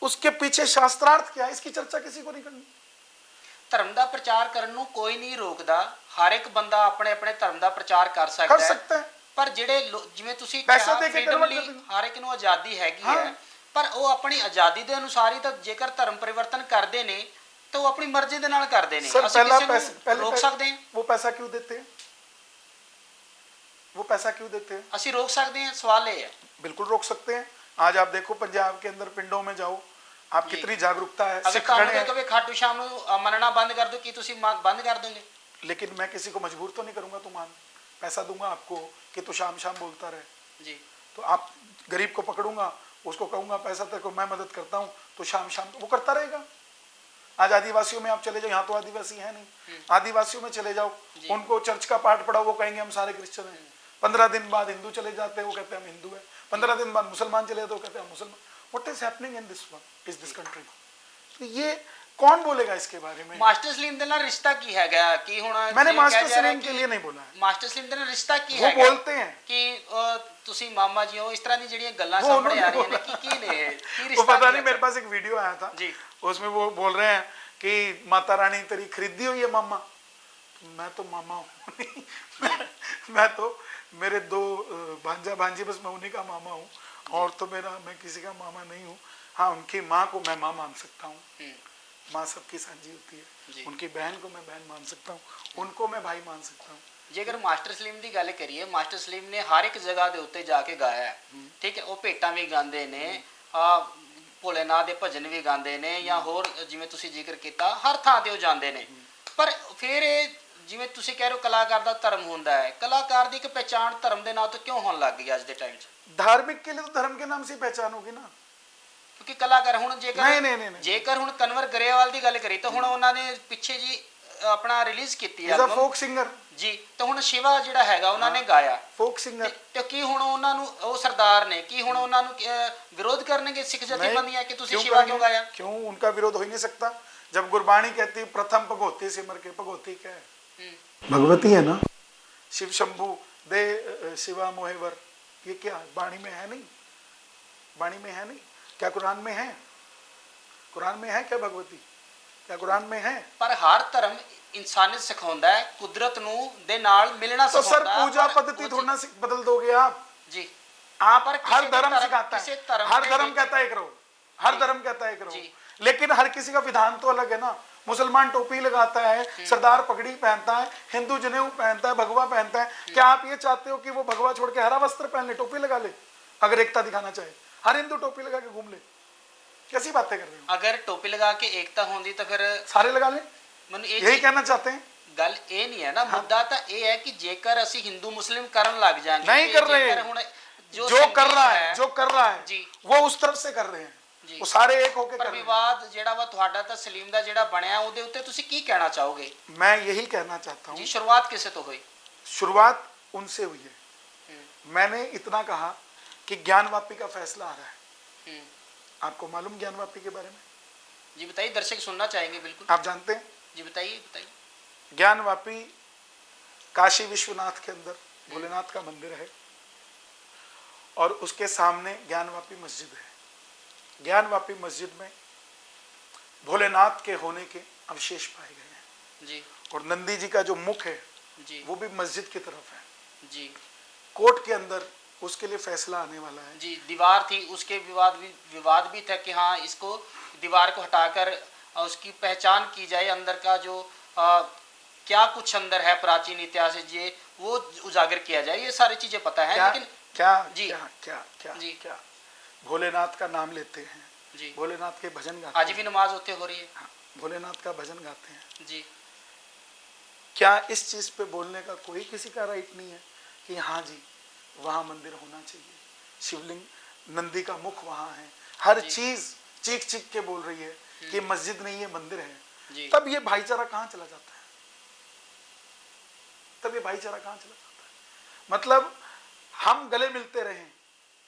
उसके पीछे शास्त्रार्थ क्या है, इसकी चर्चा किसी को नहीं करनी। ਧਰਮ ਦਾ ਪ੍ਰਚਾਰ ਕਰਨ ਨੂੰ ਕੋਈ ਨਹੀਂ ਰੋਕਦਾ, ਹਰ ਇੱਕ ਬੰਦਾ ਆਪਣੇ ਆਪਣੇ ਧਰਮ ਦਾ ਪ੍ਰਚਾਰ ਕਰ ਸਕਦਾ कर ਹੈ, सकते हैं। ਪਰ ਜਿਹੜੇ ਜਿਵੇਂ ਤੁਸੀਂ ਪੈਸੇ ਕਿਹਾ ਦੇ ਕੇ freedom convert ਲਈ ਕਰ ਦਿੰਦੇ। ਹਰ ਇੱਕ ਨੂੰ ਆਜ਼ਾਦੀ ਹੈਗੀ ਹਾਂ। ਹੈ, ਪਰ ਉਹ ਆਪਣੀ ਆਜ਼ਾਦੀ ਦੇ ਅਨੁਸਾਰ ਹੀ ਤਾਂ ਜੇਕਰ ਧਰਮ ਪਰਿਵਰਤਨ ਕਰਦੇ ਨੇ ਤਾਂ ਉਹ ਆਪਣੀ ਮਰਜ਼ੀ ਦੇ ਨਾਲ ਕਰਦੇ ਨੇ। सर ਅਸੀਂ पहला ਕਿਸੇ पैसा ਨੂੰ पहले ਰੋਕ ਸਕਦੇ ਹਾਂ? वो पैसा क्यों देते हैं? वो पैसा क्यों देते हैं? ਅਸੀਂ ਰੋਕ ਸਕਦੇ ਹਾਂ? ਸਵਾਲ ਇਹ ਹੈ। बिल्कुल रोक सकते हैं। आज आप देखो पंजाब के अंदर पिंडों में जाओ, आप जी। कितनी जागरूकता है, ਅਗਰ सिख ਤੁਹਾਨੂੰ खड़े ਕੋਈ हैं। ਕਵੇ ਖਾਟੂ ਸ਼ਾਮ ਨੂੰ ਮੰਨਣਾ ਬੰਦ ਕਰ ਦਿਓ, ਕੀ ਤੁਸੀਂ ਬੰਦ ਕਰ ਦੋਗੇ? लेकिन मैं किसी को मजबूर तो नहीं करूंगा, तू मान, पैसा दूंगा आपको कि तू शाम शाम बोलता रहे। ਜੀ तो आप गरीब को पकड़ूंगा, उसको कहूंगा पैसा तेरे को मैं मदद करता हूँ, तो शाम शाम वो करता रहेगा। आज आदिवासियों में आप चले जाओ, यहाँ तो आदिवासी है नहीं, आदिवासियों में चले जाओ, जी। उनको चर्च का पाठ पढ़ाओ, वो कहेंगे हम सारे क्रिश्चियन हैं। 15 दिन बाद हिंदू चले जाते हैं, वो कहते हैं हम हिंदू हैं। 15 दिन बाद मुसलमान चले जाते हैं, वो कहते हैं हम मुसलमान। What is happening in this country? तो ये कौन बोलेगा इसके बारे में? ਮਾਸਟਰ ਸਲੀਮ ਦੇ ਨਾਲ ਰਿਸ਼ਤਾ ਕੀ ਹੈਗਾ? ਕੀ ਹੁਣ मैंने ਜਿਵੇਂ मास्टर ਕਿਹਾ ਜਾ ਰਿਹਾ सलीम के लिए नहीं बोला है, ਮਾਸਟਰ ਸਲੀਮ ਦੇ ਨਾਲ ਰਿਸ਼ਤਾ ਕੀ वो ਹੈਗਾ? बोलते हैं। ਕਿ ਤੁਸੀਂ ਮਾਮਾ ਜੀ ਹੋ, ਇਸ ਤਰ੍ਹਾਂ ਦੀ ਜਿਹੜੀਆਂ ਗੱਲਾਂ वो ਸਾਹਮਣੇ ਆ उन्होंने ਰਹੀਆਂ ਨੇ, ਕੀ ਨੇ ਇਹ? ਕੀ वो ਰਿਸ਼ਤਾ पता ਕੀ नहीं, है? मेरे पास एक वीडियो आया था, जी उसमें वो बोल रहे हैं कि माता रानी तेरी खरीदी हुई है मामा। मैं तो मामा हूँ नहीं, मैं तो मेरे 2 भांजा भांजी, बस मैं उन्हीं का मामा हूँ, और तो मैं किसी का मामा नहीं हूँ। हाँ, उनकी माँ को मैं माँ मान सकता हूँ, माँ सबकी साझी होती जी। है, उनकी बहन को मैं बहन मान सकता हूँ, उनको मैं भाई मान सकता हूँ। ਜੇਕਰ ਮਾਸਟਰ ਸਲੀਮ ਦੀ ਗੱਲ ਕਰੀਏ, ਮਾਸਟਰ ਸਲੀਮ ਨੇ ਹਰ ਇੱਕ ਜਗ੍ਹਾ ਦੇ ਉੱਤੇ ਜਾ ਕੇ ਗਾਇਆ ਹੈ, ਠੀਕ ਹੈ, ਉਹ ਭੇਟਾਂ ਵੀ ਗਾਉਂਦੇ ਨੇ, ਭੋਲੇਨਾਥ ਦੇ ਭਜਨ ਵੀ ਗਾਉਂਦੇ ਨੇ, ਜਾਂ ਹੋਰ ਜਿਵੇਂ ਤੁਸੀਂ ਜ਼ਿਕਰ ਕੀਤਾ, ਹਰ ਥਾਂ ਤੇ ਉਹ ਜਾਂਦੇ ਨੇ। ਪਰ ਫਿਰ ਇਹ ਜਿਵੇਂ ਤੁਸੀਂ ਕਹਿ ਰਹੇ ਹੋ ਕਲਾਕਾਰ ਦਾ ਧਰਮ ਹੁੰਦਾ ਹੈ, ਕਲਾਕਾਰ ਦੀ ਇੱਕ ਪਹਿਚਾਣ ਧਰਮ ਦੇ ਨਾਂ ਤੋਂ ਕਿਉਂ ਹੋਣ ਲੱਗ ਗਈ ਅੱਜ ਦੇ ਟਾਈਮ 'ਚ? धार्मिक के लिए तो धर्म के नाम से ही पहचान होगी ना। ਕਿਉਂਕਿ ਕਲਾਕਾਰ ਹੁਣ नहीं नहीं नहीं नहीं, ਜੇਕਰ ਹੁਣ ਕਨਵਰ ਗਰੇਵਾਲ ਦੀ ਗੱਲ ਕਰੀ ਤਾਂ ਹੁਣ ਉਹਨਾਂ ਨੇ ਪਿੱਛੇ ਜੀ ਆਪਣਾ ਰਿਲੀਜ਼ ਕੀਤੀ ਹੈ is a album। Folk singer, ਜੀ, ਤਾਂ ਹੁਣ ਸ਼ਿਵਾ ਜਿਹੜਾ ਹੈਗਾ ਉਹਨਾਂ ਨੇ ਗਾਇਆ, फोक सिंगर। ਤੇ ਕੀ ਹੁਣ ਉਹਨਾਂ ਨੂੰ ਉਹ ਸਰਦਾਰ ਨੇ ਕੀ ਹੁਣ ਉਹਨਾਂ ਨੂੰ ਵਿਰੋਧ ਕਰਨਗੇ ਸਿੱਖ ਜਥੇਬੰਦੀਆਂ ਕਿ ਤੁਸੀਂ ਸ਼ਿਵਾ ਕਿਉਂ ਗਾਇਆ? क्यों उनका विरोध हो ही नहीं सकता? जब गुरबाणी कहती है प्रथम भगवती सिमर के, भगवती क्या है? भगवती है ना। शिव शंभु दे शिवा मोहेवर, ये क्या वाणी में है? नहीं, वाणी में है नहीं। क्या कुरान में है? कुरान में है क्या भगवती? क्या कुरान में है? ਪਰ ਹਰ ਧਰਮ ਇਨਸਾਨੀਅਤ ਸਿਖਾਉਂਦਾ ਹੈ, ਕੁਦਰਤ ਨੂੰ ਦੇ ਨਾਲ ਮਿਲਣਾ तो सर ਸਿਖਾਉਂਦਾ ਹੈ। पूजा ਪਰ पद्धति ਉਹ थोड़ा ना बदल दोगे आप। ਜੀ आप पर हर किसी धर्म धर्म- सिखाता किसी है, धर्म हर में धर्म भी- कहता है करो, हर जी। धर्म कहता है करो, जी। लेकिन हर किसी का विधान तो अलग है ना। मुसलमान टोपी लगाता है, सरदार पगड़ी पहनता है, हिंदू जनेऊ पहनता है, भगवा पहनता है। क्या आप ये चाहते हो कि वो भगवा छोड़ के हरा वस्त्र पहन ले, टोपी लगा ले? अगर एकता दिखाना चाहे, हर हिंदू टोपी लगा के घूम ले, कैसी बातें कर रहे हो? अगर टोपी लगा के एकता होंदी तो फिर सारे लगा ले, ਮੈਨੂੰ यही कहना चाहते हैं? ਗੱਲ ਇਹ ਨਹੀਂ ਹੈ ਨਾ, ਮੁੱਦਾ ਤਾਂ ਇਹ ਹੈ ਕਿ ਜੇਕਰ ਅਸੀਂ ਹਿੰਦੂ ਮੁਸਲਿਮ ਕਰਨ ਲੱਗ ਜਾਾਂਗੇ, नहीं कर रहे ਜੇਕਰ हैं। ਹੁਣ जो कर रहा है, जो कर रहा है जी। वो उस तरफ से कर रहे हैं, जी। वो सारे एक होके ਪਰ कर रहे हैं। ਵਿਵਾਦ ਜਿਹੜਾ ਵਾ ਤੁਹਾਡਾ ਤਾਂ ਸਲੀਮ ਦਾ ਜਿਹੜਾ ਬਣਿਆ ਉਹਦੇ ਉੱਤੇ ਤੁਸੀਂ ਕੀ ਕਹਿਣਾ ਚਾਹੋਗੇ? मैं यही कहना चाहता ਜੀ हूँ, ਸ਼ੁਰੂਆਤ ਕਿਸੇ ਤੋਂ ਹੋਈ? शुरुआत उनसे हुई है। मैंने इतना कहा कि ज्ञानवापी का फैसला आ रहा है। आपको मालूम ज्ञानवापी के बारे में? जी बताइए, दर्शक सुनना चाहेंगे बिल्कुल। आप जानते हैं जी बताइए बताइए। ज्ञानवापी काशी विश्वनाथ के अंदर भोलेनाथ का मंदिर है और उसके सामने ज्ञानवापी मस्जिद है। ज्ञानवापी मस्जिद में भोलेनाथ के होने के अवशेष पाए गए हैं जी और नंदी जी का जो मुख है जी वो भी मस्जिद की तरफ है। जी कोर्ट के अंदर उसके लिए फैसला आने वाला है। जी दीवार थी, उसके विवाद भी था कि हाँ इसको दीवार को हटाकर उसकी पहचान की जाए, अंदर का जो क्या कुछ अंदर है प्राचीन इतिहास ये वो उजागर किया जाए, ये सारी चीजें पता है। क्या, लेकिन क्या जी क्या क्या क्या जी क्या भोलेनाथ का नाम लेते हैं, जी भोलेनाथ के भजन गाते आज भी नमाज होते हो रही है। हैं, भोलेनाथ का भजन गाते हैं। जी क्या इस चीज पे बोलने का कोई किसी का राइट नहीं है कि हाँ जी वहां मंदिर होना चाहिए, शिवलिंग नंदी का मुख वहां है, हर चीज चीख चीख के बोल रही है कि मस्जिद नहीं है मंदिर है। जी तब ये भाईचारा कहाँ चला जाता है? तब ये भाईचारा कहाँ चला जाता है? मतलब हम गले मिलते रहे,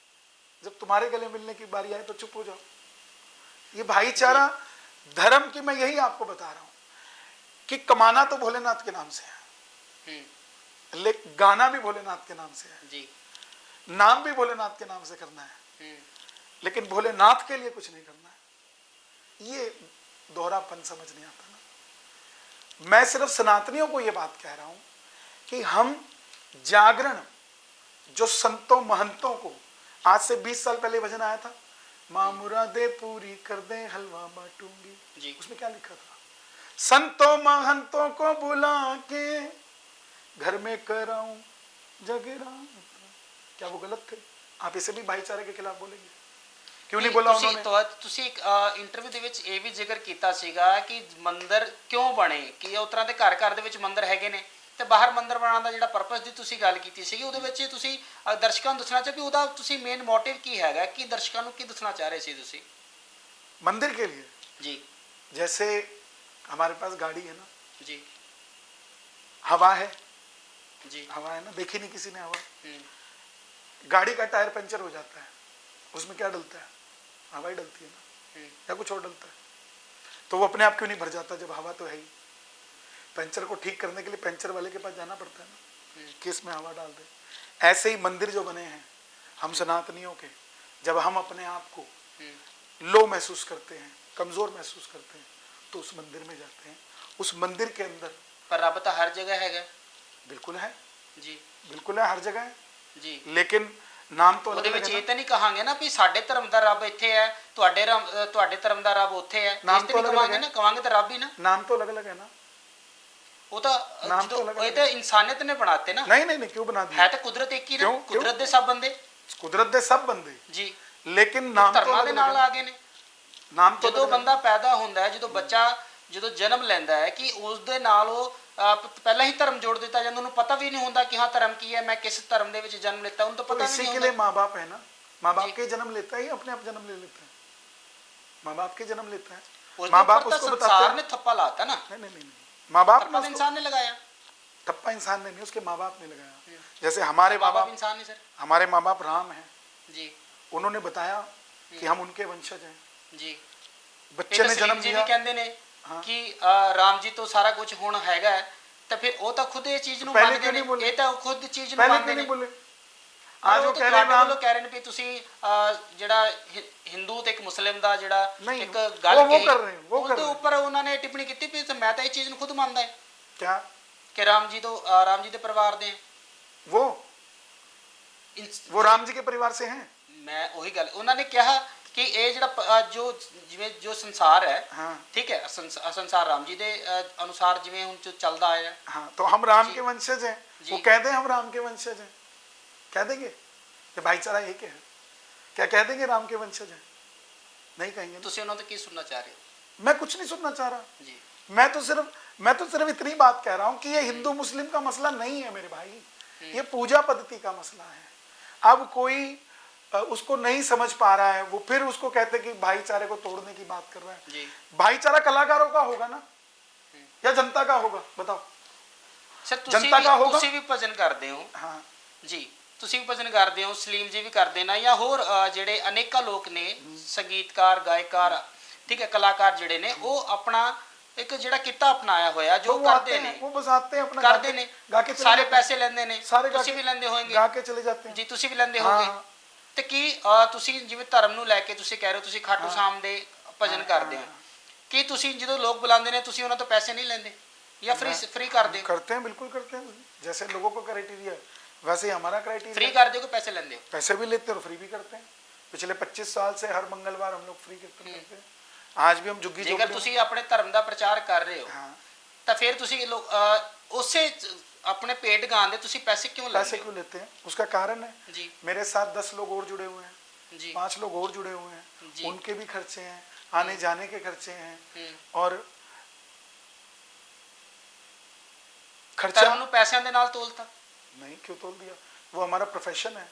जब तुम्हारे गले मिलने की बारी आए तो चुप हो जाओ। ये भाईचारा धर्म की, मैं यही आपको बता रहा हूं कि कमाना तो भोलेनाथ के नाम से है, लेकिन गाना भी भोलेनाथ के नाम से है, जी नाम भी भोलेनाथ के नाम से करना है, लेकिन भोलेनाथ के लिए कुछ नहीं करना है। ये दोहरापन समझ नहीं आता ना। मैं सिर्फ सनातनियों को ये बात कह रहा हूं कि हम जागरण, जो संतों महंतों को, आज से 20 साल पहले भजन आया था, मां मुरादे पूरी कर दे हलवा बांटूंगी, जी उसमें क्या लिखा था? संतों महंतों को बुला के घर में कराऊं जगराता। क्या वो गलत थे? आप इसे भी भाईचारे के खिलाफ बोलेंगे? क्यों नहीं बोला उन्होंने? ਤੁਸੀਂ ਇੱਕ ਇੰਟਰਵਿਊ ਦੇ ਵਿੱਚ ਇਹ ਵੀ ਜ਼ਿਕਰ ਕੀਤਾ ਸੀਗਾ ਕਿ ਮੰਦਿਰ ਕਿਉਂ ਬਣੇ, ਕਿ ਉਸ ਤਰ੍ਹਾਂ ਦੇ ਘਰ ਘਰ ਦੇ ਵਿੱਚ ਮੰਦਿਰ ਹੈਗੇ ਨੇ ਤੇ ਬਾਹਰ ਮੰਦਿਰ ਬਣਾਉਣ ਦਾ ਜਿਹੜਾ ਪਰਪਸ ਦੀ ਤੁਸੀਂ ਗੱਲ ਕੀਤੀ ਸੀਗੀ, ਉਹਦੇ ਵਿੱਚ ਤੁਸੀਂ ਦਰਸ਼ਕਾਂ ਨੂੰ ਦੱਸਣਾ ਚਾਹੋ ਕਿ ਉਹਦਾ ਤੁਸੀਂ ਮੇਨ ਮੋਟਿਵ ਕੀ ਹੈਗਾ, ਕਿ ਦਰਸ਼ਕਾਂ ਨੂੰ ਕੀ ਦੱਸਣਾ ਚਾਹ ਰਹੇ ਸੀ ਤੁਸੀਂ? मंदिर के लिए जी जैसे हमारे पास गाड़ी है ना, जी हवा है, जी हवा है ना, देखी नहीं किसी ने हवा। गाड़ी का टायर पंचर हो जाता है, उसमें क्या डलता है? हवा ही डलती है ना, या कुछ और डलता है? तो वो अपने आप क्यों नहीं भर जाता जब हवा तो है ही? पंचर को ठीक करने के लिए पंचर वाले के पास जाना पड़ता है ना कि इसमें हवा डाल दे। ऐसे ही मंदिर जो बने हैं हम सनातनियों के, जब हम अपने आप को लो महसूस करते हैं, कमजोर महसूस करते हैं, तो उस मंदिर में जाते हैं। उस मंदिर के अंदर पर रब तो हर जगह हैगा। बिल्कुल है जी बिल्कुल है, हर जगह है, जी लेकिन नाम तो ਉਹਦੇ अलग ਵਿੱਚ अलग ਇਹ है। ਤਾਂ ਨਹੀਂ ਕਹਾਂਗੇ ਨਾ ਵੀ ਸਾਡੇ ਧਰਮ ਦਾ ਰੱਬ ਇੱਥੇ ਹੈ, ਤੁਹਾਡੇ ਧਰਮ ਦਾ ਰੱਬ ਉੱਥੇ ਹੈ, ਨਾਮ ਇਸ ਤੇ ਤੋਂ ਨਹੀਂ ਅਲੱਗ ਕਹਾਂਗੇ ਹੈ। ਨਾ, ਕਹਾਂਗੇ ਤਾਂ ਰੱਬ ਹੀ ਨਾ। नाम तो अलग अलग है ना। ਉਹ ਤਾਂ ਨਾਮ ਜਦੋਂ ਤੋਂ ਅਲੱਗ ਇਹ ਤਾਂ ਇਨਸਾਨੀਅਤ ਨੇ ਬਣਾਤੇ ਨਾ, नहीं नहीं नहीं, क्यों बना ਹੈ दिया? ਤਾਂ ਕੁਦਰਤ ਇੱਕ ਹੀ ਨਾ, ਕਿਉਂ? ਕੁਦਰਤ ਦੇ ਸਭ ਬੰਦੇ कुदरत दे सब बंदे, ਜੀ लेकिन नाम तो ਧਰਮਾਂ ਦੇ अलग ਨਾਲ अलग ਆ है। ਗਏ ਨੇ। नाम तो ਜਦੋਂ अलग अलग ਬੰਦਾ ਪੈਦਾ ਹੁੰਦਾ ਹੈ, ਜਦੋਂ ਬੱਚਾ ਜਦੋਂ ਜਨਮ ਲੈਂਦਾ ਹੈ, ਕਿ ਉਸ ਦੇ ਨਾਲ ਉਹ ਪਹਿਲਾਂ ਹੀ ਧਰਮ ਜੋੜ ਦਿੱਤਾ ਜਾਂਦਾ, ਉਹਨੂੰ ਪਤਾ ਵੀ ਨਹੀਂ ਹੁੰਦਾ ਕਿ ਹਾਂ ਧਰਮ ਕੀ ਹੈ, ਮੈਂ ਕਿਸ ਧਰਮ ਦੇ ਵਿੱਚ ਜਨਮ ਲਿੱਤਾ, ਉਹਨੂੰ ਤਾਂ तो ਪਤਾ ਵੀ इसी ਨਹੀਂ के लिए ਹੁੰਦਾ। माँ बाप है ना, माँ बाप जी। के जन्म लेता है, अपने आप जन्म ले लेता है, माँ बाप के जन्म लेता है, ਉਸ माँ ਦੇ बाप ਉੱਪਰ ਤਾਂ उसको ਸੰਸਾਰ बताते ਨੇ हैं। ਥੱਪਾ ਲਾਤਾ ਨਾ, नहीं नहीं नहीं नहीं, माँ बाप ने थप्पा तो उसको, इंसान ने लगाया। ठप्पा इंसान ने नहीं, उसके माँ बाप ने लगाया। जैसे हमारे माँ माँ बाप बाप, इंसान नहीं सर। हमारे माँ बाप राम हैं, जी उन्होंने बताया कि हम उनके वंशज हैं। जी बच्चे ने जन्म जी भी दिया, ਕਹਿੰਦੇ ਨੇ हाँ। ਕਿ ਰਾਮ ਜੀ ਤੋਂ ਸਾਰਾ ਕੁਝ ਹੁਣ ਹੈਗਾ ਹੈ, ਤਾਂ ਫਿਰ ਉਹ ਤਾਂ ਖੁਦ ਇਹ ਚੀਜ਼ ਨੂੰ ਪਹਿਲੇ ਮੰਨਦੇ ਕਿਉਂ ਨੇ, ਨਹੀਂ ਬੋਲੇ? ਇਹ ਤਾਂ ਖੁਦ ਚੀਜ਼ ਨੂੰ पहले ਮੰਨਦੇ क्यों ਨੇ। नहीं बोले? आज आज वो वो कह रहे हैं राम, ਕਹਿ ਰਹੇ ਨੇ ਵੀ ਤੁਸੀਂ ਜਿਹੜਾ ਹਿੰਦੂ ਤੇ ਇੱਕ ਮੁਸਲਿਮ ਦਾ ਜਿਹੜਾ नहीं, ਇੱਕ ਗੱਲ वो ਕਹੀ, कर रहे हैं, वो कर ਉਹਦੇ रहे हैं। ਉੱਪਰ ਉਹਨਾਂ ਨੇ ਟਿੱਪਣੀ ਕੀਤੀ ਵੀ ਮੈਂ ਤਾਂ ਇਹ ਚੀਜ਼ ਨੂੰ ਖੁਦ ਮੰਨਦਾ ਹੈ क्या ਕਿ ਰਾਮ ਜੀ ਦੇ ਪਰਿਵਾਰ ਦੇ वो राम जी के परिवार से हैं। ਮੈਂ ਉਹੀ ਗੱਲ ਉਹਨਾਂ ਨੇ ਕਿਹਾ ਕਿ ਇਹ ਜਿਹੜਾ ਜੋ ਜਿਵੇਂ ਜੋ ਸੰਸਾਰ ਹੈ, हाँ ਠੀਕ ਹੈ, ਸੰਸਾਰ ਰਾਮ ਜੀ ਦੇ ਅਨੁਸਾਰ ਜਿਵੇਂ ਹੁਣ ਜੋ ਚੱਲਦਾ ਆਇਆ। हाँ, तो हम राम जी। के वंशज हैं, जी। वो कह दें हम राम के वंशज हैं, कह देंगे कि भाईचारा एक है, क्या कह देंगे राम के वंशज हैं? नहीं कहेंगे ना। ਤੁਸੀਂ ਉਹਨਾਂ ਤੋਂ ਕੀ सुनना चाह रहे हो? मैं कुछ नहीं सुनना चाह रहा, जी मैं तो सिर्फ इतनी बात कह रहा हूं कि ये हिंदू मुस्लिम का मसला नहीं है मेरे भाई, ये पूजा पद्धति का मसला है। अब कोई उसको नहीं समझ पा रहा है, वो फिर उसको कहते कि भाईचारे को तोड़ने की बात कर रहा है। जी भाईचारा कलाकारों का होगा ना या जनता का होगा, बताओ? ਸਰ जनता का होगा। ਤੁਸੀਂ ਵੀ ਭਜਨ ਕਰਦੇ ਹੋ हाँ ਜੀ, ਤੁਸੀਂ ਵੀ ਭਜਨ ਕਰਦੇ ਹੋ, ਸਲੀਮ ਜੀ ਵੀ ਕਰਦੇ ਨਾ, ਜਾਂ ਹੋਰ ਜਿਹੜੇ ਅਨੇਕਾਂ ਲੋਕ ਨੇ, ਸੰਗੀਤਕਾਰ, ਗਾਇਕਾਰ, ਠੀਕ ਹੈ, ਕਲਾਕਾਰ ਜਿਹੜੇ ਨੇ, ਉਹ ਆਪਣਾ ਇੱਕ ਜਿਹੜਾ ਕਿੱਤਾ ਅਪਣਾਇਆ ਹੋਇਆ ਜੋ तो वो ਕਰਦੇ आते ਨੇ, हैं, वो बस आते हैं अपना ਕਰਦੇ ਨੇ, गा के चले ਸਾਰੇ जाते हैं। ਪੈਸੇ ਲੈਂਦੇ ਨੇ, सारे गा ਤੁਸੀਂ के- ਵੀ ਲੈਂਦੇ ਹੋਵੋਗੇ गा के चले जाते हैं। ਜੀ, ਤੁਸੀਂ ਵੀ ਲੈਂਦੇ हाँ, ਹੋਵੋਗੇ। ਤੇ ਕੀ ਤੁਸੀਂ ਜਿਵੇਂ ਧਰਮ ਨੂੰ ਲੈ ਕੇ ਤੁਸੀਂ ਕਹਿ ਰਹੇ ਹੋ ਤੁਸੀਂ ਖਾਟੂ ਸ਼ਾਮ ਦੇ ਭਜਨ ਕਰਦੇ ਹੋ, ਕੀ ਤੁਸੀਂ ਜਦੋਂ ਲੋਕ ਬੁਲਾਉਂਦੇ ਨੇ ਤੁਸੀਂ ਉਹਨਾਂ ਤੋਂ ਪੈਸੇ ਨਹੀਂ ਲੈਂਦੇ ਜਾਂ ਫ੍ਰੀ ਕਰਦੇ ਹੋ? करते हैं, बिल्कुल करते हैं। जैसे लोगों का क्राइटेरिया है वैसे ही हमारा ਫ੍ਰੀ क्राइटेरिया, ਕਰਦੇ ਹੋ ਕਿ ਪੈਸੇ ਲੈਂਦੇ ਹੋ? पैसे भी लेते हैं और फ्री भी करते हैं। पिछले 25 साल से हर मंगलवार हम लोग फ्री कीर्तन करते हैं। आज भी हम जुग्गी ਜੇਕਰ झोपड़ी ਤੁਸੀਂ ਆਪਣੇ ਧਰਮ ਦਾ ਪ੍ਰਚਾਰ ਕਰ ਰਹੇ ਹੋ में- हाँ, ਤਾਂ ਫਿਰ ਤੁਸੀਂ ਉਸੇ ਆਪਣੇ पेट गान दे ਤੁਸੀਂ ਪੈਸੇ ਕਿਉਂ पैसे ਲੈਂਦੇ क्यों लेते हैं? उसका कारण है, हो? जी मेरे साथ 10 लोग और जुड़े हुए हैं, जी 5 लोग और जुड़े हुए हैं, जी। उनके भी खर्चे हैं, आने जाने के खर्चे हैं, हम्म। और खर्चा ਧਰਮ ਨੂੰ ਪੈਸਿਆਂ ਦੇ ਨਾਲ ਤੋਲਤਾ। नहीं, क्यों तोल दिया? वो हमारा प्रोफेशन है,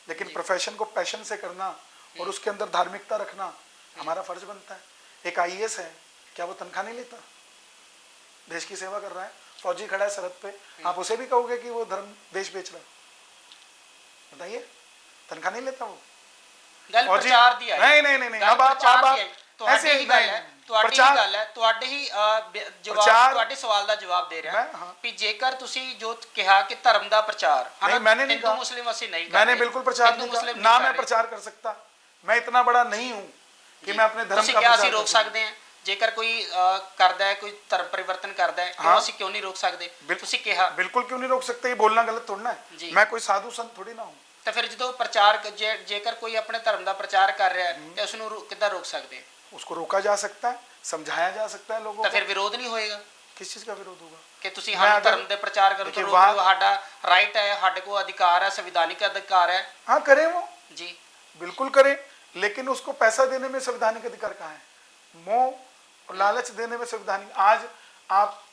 लेकिन प्रोफेशन को पैशन से करना और उसके अंदर धार्मिकता रखना हमारा फर्ज बनता है। एक आईएएस है, क्या वो तनख्वाह नहीं लेता? देश की सेवा कर रहा है, फौजी खड़ा है सरहद पे, आप उसे भी कहोगे कि वो धर्म देश बेच रहा है? बताइए, तनख्वाह नहीं लेता वो? ਗੱਲ फौजी- ਪ੍ਰਚਾਰ ਦੀ ਆਈ। नहीं, ਗੱਲ अब आप ਪ੍ਰਚਾਰ ਦੀ ਆਈ। ऐसे ਤੁਹਾਡੀ ਹੀ ਗੱਲ ਹੈ, ਤੁਹਾਡੀ ਹੀ प्रचार- ਗੱਲ ਹੈ, ਤੁਹਾਡੇ ਹੀ ਜਵਾਬ, ਪ੍ਰਚਾਰ- ਤੁਹਾਡੇ ਸਵਾਲ ਦਾ ਜਵਾਬ ਦੇ ਰਿਹਾ ਮੈਂ- ਹਾਂ। ਵੀ ਜੇਕਰ ਤੁਸੀਂ ਜੋ ਕਿਹਾ ਕਿ ਧਰਮ ਦਾ ਪ੍ਰਚਾਰ, नहीं, मैंने नहीं ਹਿੰਦੂ कहा, ਮੁਸਲਿਮ ਅਸੀਂ नहीं कर मैंने रहे, बिल्कुल प्रचार हिंदू नहीं कहा, मुस्लिम ना नहीं मैं कर रहे। प्रचार कर सकता, मैं इतना बड़ा नहीं हूँ कि जी। मैं अपने धर्म ਤੁਸੀਂ का ਕਿਹਾ प्रचार ਅਸੀਂ ਰੋਕ कर सकूं। ਸਕਦੇ ਹਾਂ, ਜੇਕਰ ਕੋਈ ਕਰਦਾ ਹੈ, ਕੋਈ ਧਰਮ ਪਰਿਵਰਤਨ ਕਰਦਾ ਹੈ, हाँ। ਕਿਉਂ ਅਸੀਂ ਕਿਉਂ ਨਹੀਂ ਰੋਕ ਸਕਦੇ? ਤੁਸੀਂ ਕਿਹਾ बिल्कुल क्यों नहीं रोक सकते? ये बोलना गलत थोड़ा ना जी। है, मैं कोई साधु संत थोड़ी ना हूँ। ਤਾਂ ਫਿਰ ਜਦੋਂ ਪ੍ਰਚਾਰ ਜੇਕਰ ਕੋਈ ਆਪਣੇ ਧਰਮ ਦਾ ਪ੍ਰਚਾਰ ਕਰ ਰਿਹਾ ਹੈ ਤੇ ਉਸ ਨੂੰ ਕਿੱਦਾਂ ਰੋਕ ਸਕਦੇ हैं? उसको रोका जा सकता है, समझाया जा सकता है लोगों ਤਾਂ को। ਫਿਰ ਵਿਰੋਧ ਨਹੀਂ ਹੋਏਗਾ किस चीज का विरोध होगा? ਕਿ ਤੁਸੀਂ ਮੈਂ ਹਰ ਅਗਰ- ਧਰਮ ਦੇ ਪ੍ਰਚਾਰ ਕਰੋ ਤਾਂ देखिए, ਰੋਕ वहाँ- ਲਓ, ਸਾਡਾ ਰਾਈਟ ਹੈ, ਸਾਡੇ ਕੋਲ ਅਧਿਕਾਰ ਹੈ, संवैधानिक अधिकार है। हाँ करें वो, जी बिल्कुल करें, लेकिन उसको पैसा देने में संवैधानिक अधिकार कहाँ है? मोह और लालच देने में संवैधानिक। आज आप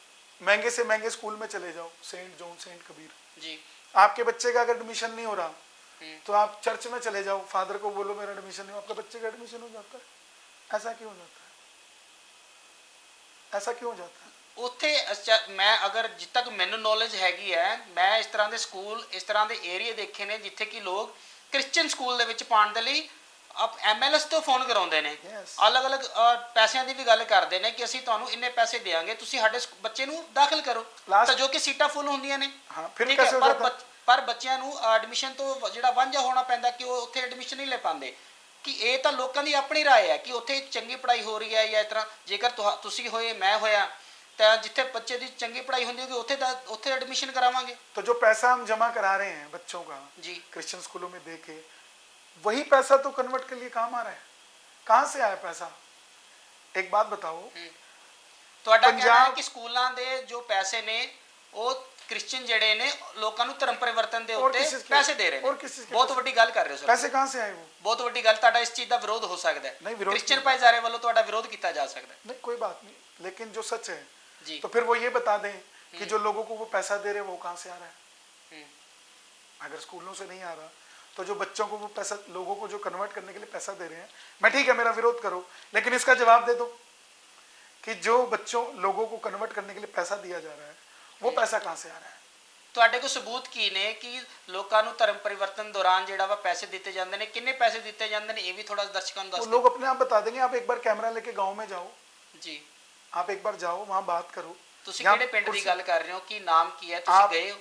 महंगे से महंगे स्कूल में चले जाओ, सेंट जॉन, सेंट कबीर, जी आपके बच्चे का अगर एडमिशन नहीं हो रहा हम्म। तो आप चर्च में चले जाओ, फादर को बोलो मेरा एडमिशन नहीं, आपका बच्चे का एडमिशन हो जाता है। ऐसा क्यों हो जाता है? ऐसा क्यों हो जाता है? ਉੱਥੇ ਮੈਂ ਅਗਰ ਜਿੱਥੇ ਤੱਕ ਮੈਨੂੰ ਨੌਲੇਜ ਹੈਗੀ ਹੈ, ਮੈਂ ਇਸ ਤਰ੍ਹਾਂ ਦੇ ਸਕੂਲ, ਇਸ ਤਰ੍ਹਾਂ ਦੇ ਏਰੀਆ ਦੇਖੇ ਨੇ ਜਿੱਥੇ ਕਿ ਲੋਕ ਕ੍ਰਿਸਚੀਅਨ ਸਕੂਲ ਦੇ ਵਿੱਚ ਪਾਉਣ ਦੇ ਲਈ MLS ਤੋਂ ਫੋਨ ਕਰਾਉਂਦੇ ਨੇ, Yes. ਅਲੱਗ-ਅਲੱਗ ਪੈਸਿਆਂ ਦੀ ਵੀ ਗੱਲ ਕਰਦੇ ਨੇ ਕਿ ਅਸੀਂ ਤੁਹਾਨੂੰ ਇੰਨੇ ਪੈਸੇ ਦੇਵਾਂਗੇ, ਤੁਸੀਂ ਸਾਡੇ ਬੱਚੇ ਨੂੰ ਦਾਖਲ ਕਰੋ, Last- ਤਾਂ ਜੋ ਕਿ ਸੀਟਾਂ ਫੁੱਲ ਹੁੰਦੀਆਂ ਨੇ। हाँ, फिर ਠੀਕ ਹੈ, कैसे हो जाता है? ਪਰ ਬੱਚਿਆਂ ਨੂੰ ਐਡਮਿਸ਼ਨ ਤੋਂ ਜਿਹੜਾ ਵਾਂਝਾ ਹੋਣਾ ਪੈਂਦਾ ਕਿ ਉਹ ਉੱਥੇ ਐਡਮਿਸ਼ਨ ਨਹੀਂ ਲੈ ਪਾਉਂਦੇ। ਕਿ ਇਹ ਤਾਂ ਲੋਕਾਂ ਦੀ ਆਪਣੀ ਰਾਏ ਹੈ ਕਿ ਉੱਥੇ ਚੰਗੀ ਪੜ੍ਹਾਈ ਹੋ ਰਹੀ ਹੈ ਜਾਂ ਇਸ ਤਰ੍ਹਾਂ। ਜੇਕਰ ਤੁਸੀਂ ਹੋਏ, ਮੈਂ ਹੋਇਆ, ਤਾਂ ਜਿੱਥੇ ਬੱਚੇ ਦੀ ਚੰਗੀ ਪੜ੍ਹਾਈ ਹੁੰਦੀ ਹੋਗੀ ਉੱਥੇ ਐਡਮਿਸ਼ਨ ਕਰਾਵਾਂਗੇ। तो जो पैसा हम जमा करा रहे हैं बच्चों का जी क्रिश्चियन स्कूलों में दे के, वही पैसा तो कन्वर्ट के लिए काम आ रहा है। कहाँ से आया पैसा? एक बात बताओ, ਤੁਹਾਡਾ ਕਹਿਣਾ ਹੈ ਪੰਜਾਬ- ਕਿ ਸਕੂਲਾਂ ਦੇ ਜੋ ਪੈਸੇ ਨੇ ਉਹ ਕ੍ਰਿਸਚੀਅਨ ਜਿਹੜੇ ਨੇ ਲੋਕਾਂ ਨੂੰ ਧਰਮ ਪਰਿਵਰਤਨ ਦੇ और ਉੱਤੇ किस चीज के- ਪੈਸੇ ਦੇ ਰਹੇ और ਨੇ। किस चीज के ਬਹੁਤ पैसे? ਵੱਡੀ ਗੱਲ ਕਰ ਰਹੇ ਹੋ ਸਰ, पैसे कहाँ से आए वो? ਬਹੁਤ ਵੱਡੀ ਗੱਲ। ਤੁਹਾਡਾ ਇਸ ਚੀਜ਼ ਦਾ ਵਿਰੋਧ ਹੋ ਸਕਦਾ ਹੈ, नहीं, विरोध ਕ੍ਰਿਸਚੀਅਨ नहीं। ਭਾਈਚਾਰੇ ਵੱਲੋਂ ਤੁਹਾਡਾ ਵਿਰੋਧ ਕੀਤਾ ਜਾ ਸਕਦਾ ਹੈ। नहीं, कोई बात नहीं, लेकिन जो सच है जी तो फिर वो ये बता दें कि जो लोगों को वो पैसा दे रहे हैं वो कहाँ से आ रहा है? हम्म, अगर स्कूलों से नहीं आ रहा तो जो बच्चों को वो पैसा, लोगों को जो कन्वर्ट करने के लिए पैसा दे रहे हैं, मैं ठीक है मेरा विरोध करो, लेकिन इसका जवाब दे दो कि जो बच्चों, लोगों को कन्वर्ट करने के लिए पैसा दिया जा रहा है वो पैसा कहाँ से आ रहा है? ਤੁਹਾਡੇ ਕੋਲ ਸਬੂਤ ਕੀ ਨੇ ਕਿ ਲੋਕਾਂ ਨੂੰ ਧਰਮ ਪਰਿਵਰਤਨ ਦੌਰਾਨ ਜਿਹੜਾ ਵਾ ਪੈਸੇ ਦਿੱਤੇ ਜਾਂਦੇ ਨੇ, ਕਿੰਨੇ ਪੈਸੇ ਦਿੱਤੇ ਜਾਂਦੇ ਨੇ, ਇਹ ਵੀ ਥੋੜਾ ਦਰਸ਼ਕਾਂ ਨੂੰ वो ਦੱਸ लोग अपने आप बता देंगे। आप एक बार कैमरा लेके गाँव में जाओ, ਦਿਓ। ਜੀ आप एक बार जाओ वहाँ बात करो। ਤੁਸੀਂ यहाँ ਕਿਹੜੇ ਪਿੰਡ ਦੀ कुर्सी- ਗੱਲ ਕਰ ਰਹੇ ਹੋ, ਕੀ ਨਾਮ ਕੀ ਹੈ, ਤੁਸੀਂ आप- ਗਏ ਹੋ?